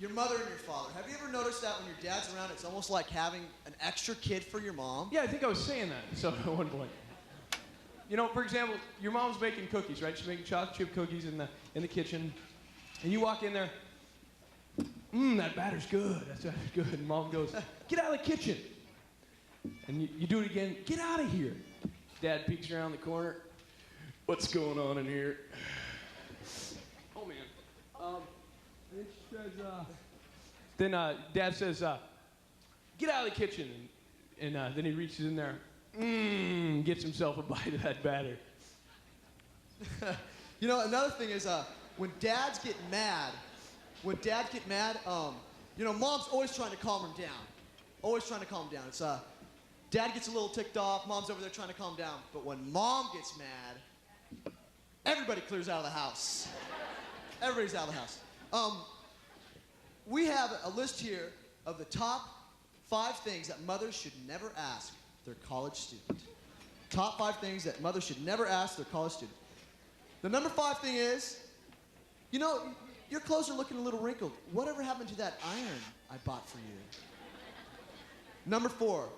your mother and your father. Have you ever noticed that when your dad's around, it's almost like having an extra kid for your mom? Yeah, I think I was saying that so at one point. You know, for example, your mom's making cookies, right? She's making chocolate chip cookies in the kitchen, and you walk in there. That batter's good. That's good. And mom goes, "Get out of the kitchen." And you do it again. "Get out of here." Dad peeks around the corner. "What's going on in here?" Oh man. And then she says, Dad says, "Get out of the kitchen." And then he reaches in there, gets himself a bite of that batter. You know, another thing is when dads get mad, you know, mom's always trying to calm him down. Always trying to calm him down. It's dad gets a little ticked off, mom's over there trying to calm him down. But when mom gets mad, everybody clears out of the house. Everybody's out of the house. We have a list here of the top 5 things that mothers should never ask their college student. Top 5 things that mothers should never ask their college student. The number 5 thing is, you know, your clothes are looking a little wrinkled. Whatever happened to that iron I bought for you? Number 4,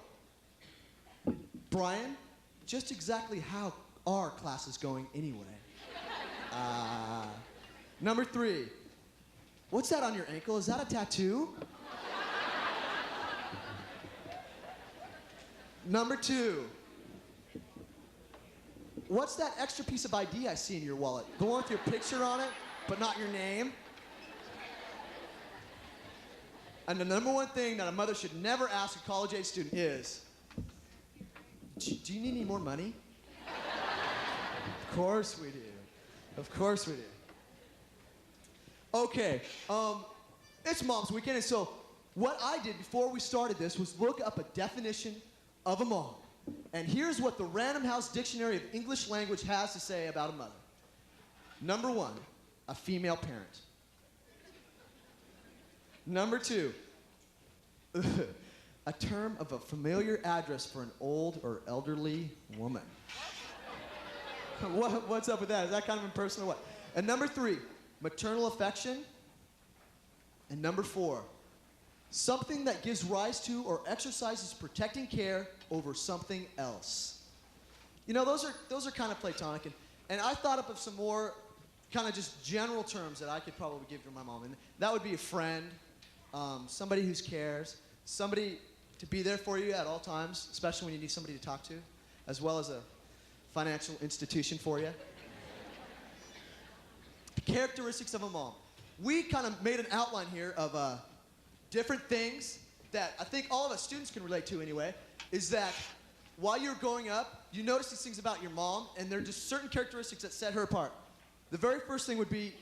Brian, just exactly how are classes going anyway? Number 3, what's that on your ankle? Is that a tattoo? Number 2, what's that extra piece of ID I see in your wallet? The one with your picture on it, but not your name? And the number 1 thing that a mother should never ask a college-age student is, do you need any more money? Of course we do. Of course we do. Okay, it's Mom's Weekend, and so what I did before we started this was look up a definition of a mom. And here's what the Random House Dictionary of English Language has to say about a mother. Number 1, a female parent. Number 2, a term of a familiar address for an old or elderly woman. What's up with that? Is that kind of impersonal or what? And number 3, maternal affection. And number 4, something that gives rise to or exercises protecting care over something else. You know, those are kind of platonic, and I thought up of some more kind of just general terms that I could probably give to my mom, and that would be a friend, somebody who cares, somebody to be there for you at all times, especially when you need somebody to talk to, as well as a financial institution for you. The characteristics of a mom. We kind of made an outline here of different things that I think all of us students can relate to anyway, is that while you're growing up, you notice these things about your mom, and there are just certain characteristics that set her apart. The very first thing would be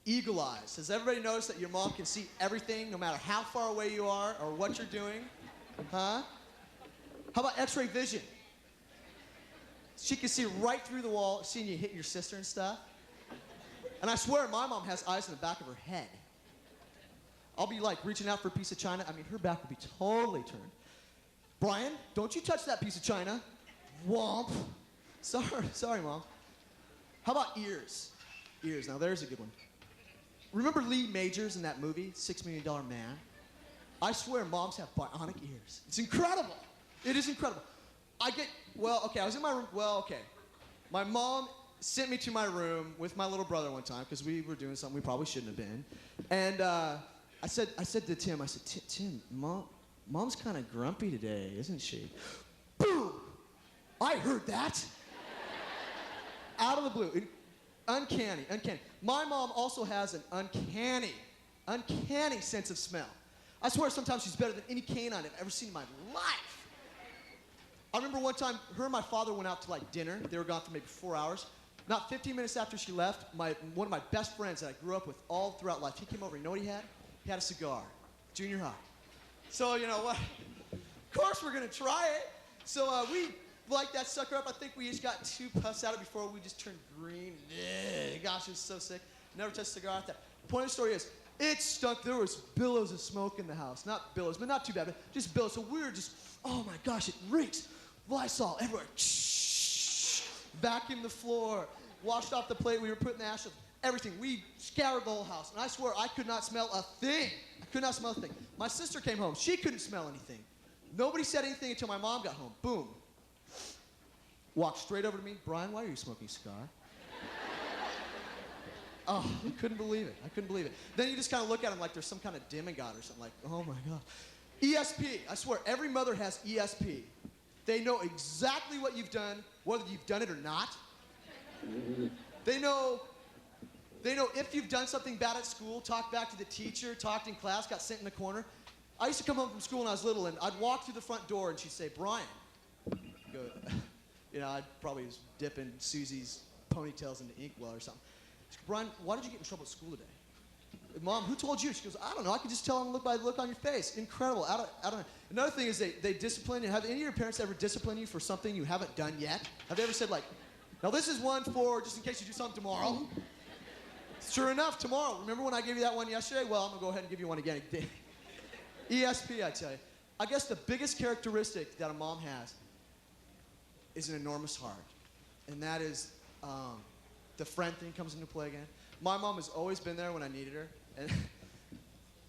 eagle eyes. Has everybody noticed that your mom can see everything, no matter how far away you are or what you're doing? Huh? How about x-ray vision? She can see right through the wall, seeing you hit your sister and stuff. And I swear my mom has eyes in the back of her head. I'll be like reaching out for a piece of china. I mean, her back would be totally turned. Brian, don't you touch that piece of china. Womp. Sorry, Mom. How about ears? Ears, now there's a good one. Remember Lee Majors in that movie, $6 Million Man? I swear moms have bionic ears. It's incredible. It is incredible. I was in my room, My mom sent me to my room with my little brother one time because we were doing something we probably shouldn't have been. And I said to Tim, Tim, Mom's kind of grumpy today, isn't she? Boom! I heard that. Out of the blue. Uncanny. My mom also has an uncanny sense of smell. I swear sometimes she's better than any canine I've ever seen in my life. I remember one time, her and my father went out to like dinner. They were gone for maybe 4 hours. Not 15 minutes after she left, one of my best friends that I grew up with all throughout life, he came over. You know what he had? He had a cigar. Junior high. So, you know what? Of course we're going to try it. So we light that sucker up. I think we just got 2 puffs out of it before we just turned green. Gosh, it was so sick. Never touched a cigar like that. The point of the story is, it stunk. There was billows of smoke in the house. Not billows, but not too bad, but just billows. So we were just, oh my gosh, it reeks. Lysol everywhere. Vacuumed the floor. Washed off the plate. We were putting the ashes. Everything. We scoured the whole house. And I swear I could not smell a thing. I could not smell a thing. My sister came home. She couldn't smell anything. Nobody said anything until my mom got home. Boom. Walked straight over to me. Brian, why are you smoking a cigar? Oh, I couldn't believe it. Then you just kind of look at him like there's some kind of demigod or something. Like, oh my God. ESP. I swear, every mother has ESP. They know exactly what you've done, whether you've done it or not. They know if you've done something bad at school, talked back to the teacher, talked in class, got sent in the corner. I used to come home from school when I was little, and I'd walk through the front door, and she'd say, Brian. Go, you know, I'd probably was dipping Susie's ponytails into inkwell or something. She'd go, Brian, why did you get in trouble at school today? Mom, who told you? She goes, I don't know. I could just tell them by the look on your face. Incredible. I don't. Another thing is they discipline you. Have any of your parents ever disciplined you for something you haven't done yet? Have they ever said, like, now this is one for just in case you do something tomorrow? Sure enough, tomorrow. Remember when I gave you that one yesterday? Well, I'm going to go ahead and give you one again. ESP, I tell you. I guess the biggest characteristic that a mom has is an enormous heart. And that is the friend thing comes into play again. My mom has always been there when I needed her. And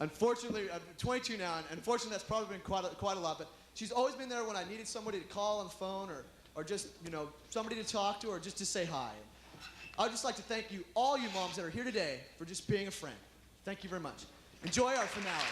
unfortunately, I'm 22 now, and unfortunately that's probably been quite a lot, but she's always been there when I needed somebody to call on the phone or just, you know, somebody to talk to or just to say hi. I would just like to thank you, all you moms that are here today, for just being a friend. Thank you very much. Enjoy our finale.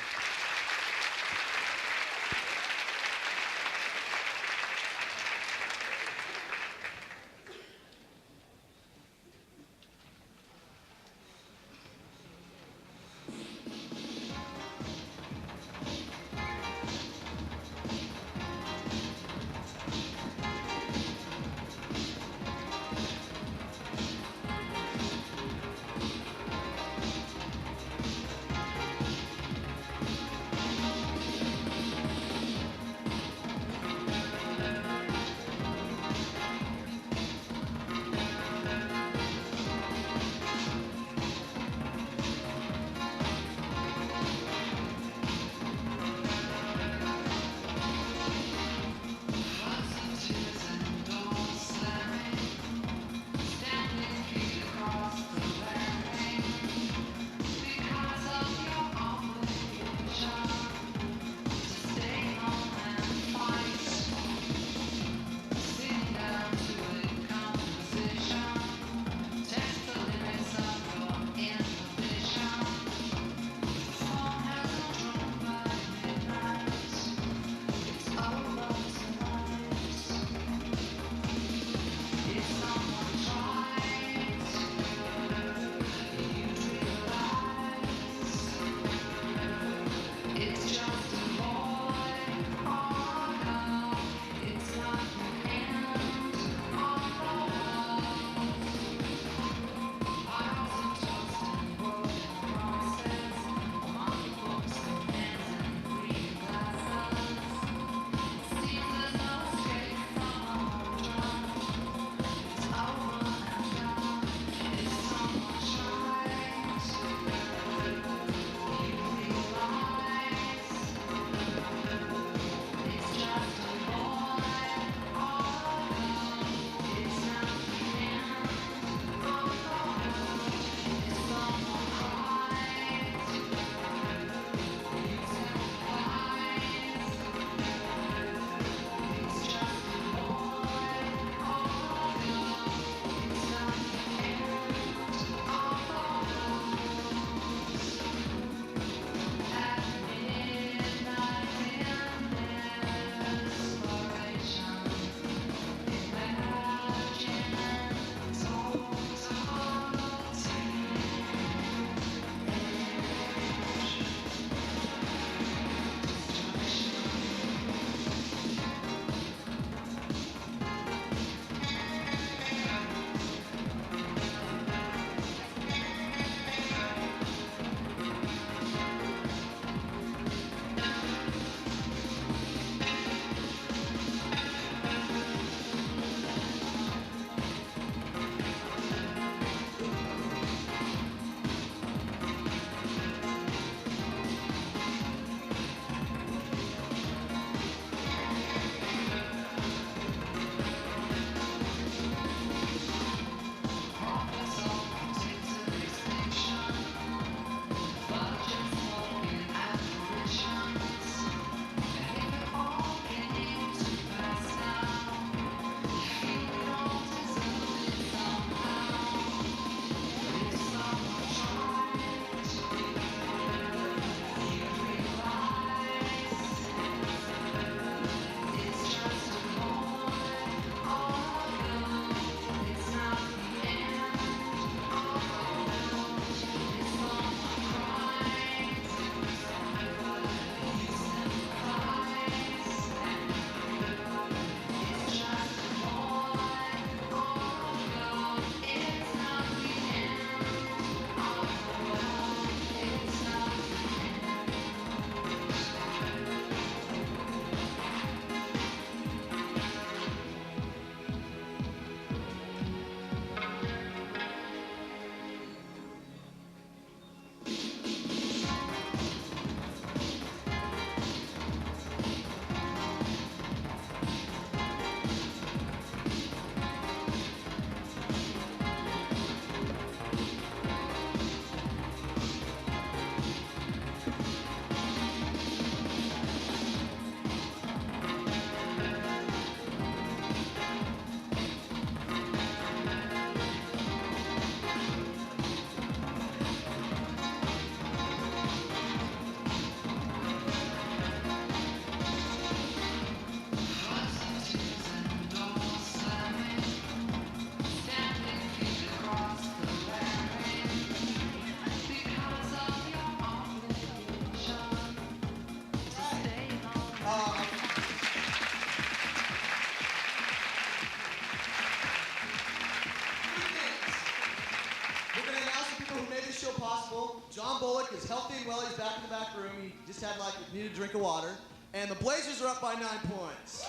show possible. John Bullock is healthy and well. He's back in the back room. He just had needed a drink of water. And the Blazers are up by 9 points.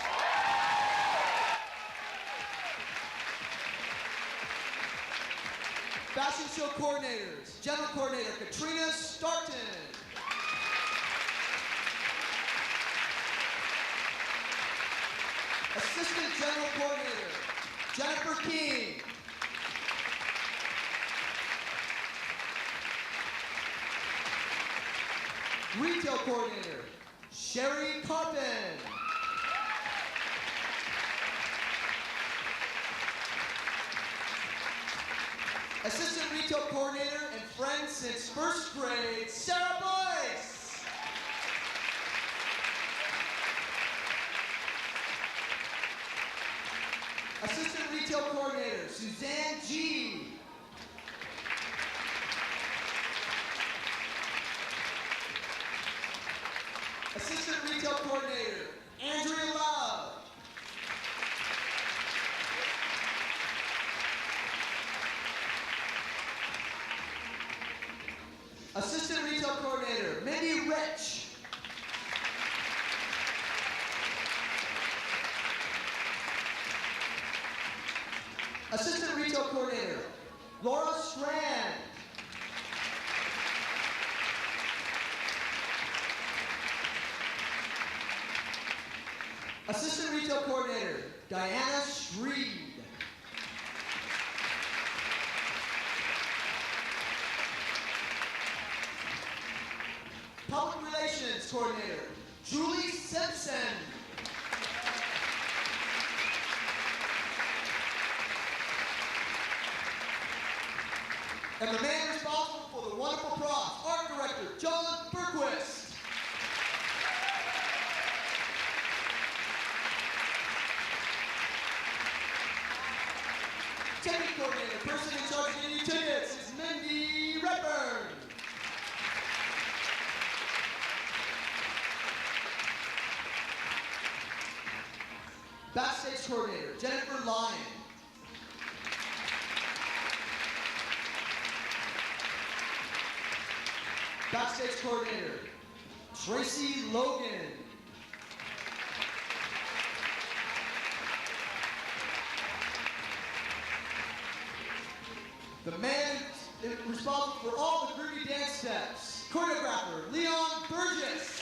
Fashion show coordinators. General coordinator Katrina Starkton. Assistant general coordinator Jennifer King. Retail coordinator Sherry Carpin. Assistant retail coordinator and friend since first grade, Sarah Boyce. Assistant retail coordinator, Suzanne G. Assistant retail coordinator, Andrea Love. Assistant retail coordinator, Mindy Rich. Assistant retail coordinator, Laura Strand. Assistant retail coordinator, Diana Shreed. Public relations coordinator, Julie Simpson. And the man responsible for the wonderful props, art director, John Berquist. Ticket coordinator, person in charge of getting you tickets, is Mindy Redburn. Backstage coordinator, Jennifer Lyon. Backstage coordinator, Tracy Logan. The man responsible for all the groovy dance steps, choreographer, Leon Burgess.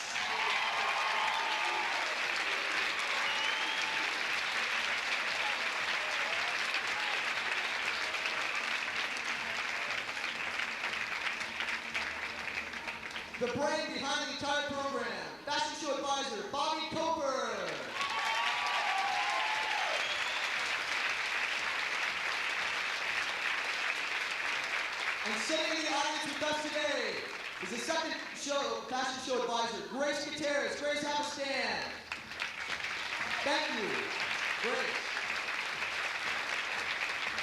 The brain behind the entire program, fashion show advisor, Bobby Coper. And sitting in the audience with us today is the second fashion show advisor, Grace Gutierrez. Grace, have a stand. Thank you, Grace.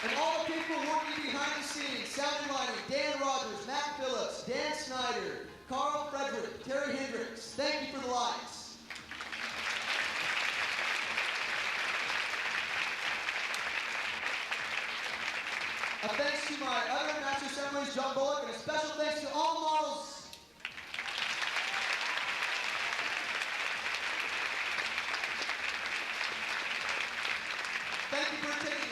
And all the people working behind the scenes, sound and lighting, Dan Rogers, Matt Phillips, Dan Snyder, Carl Frederick, Terry Hendricks, thank you for the lights. A thanks to my other Master of Ceremonies, John Bullock, and a special thanks to all the models. Thank you for taking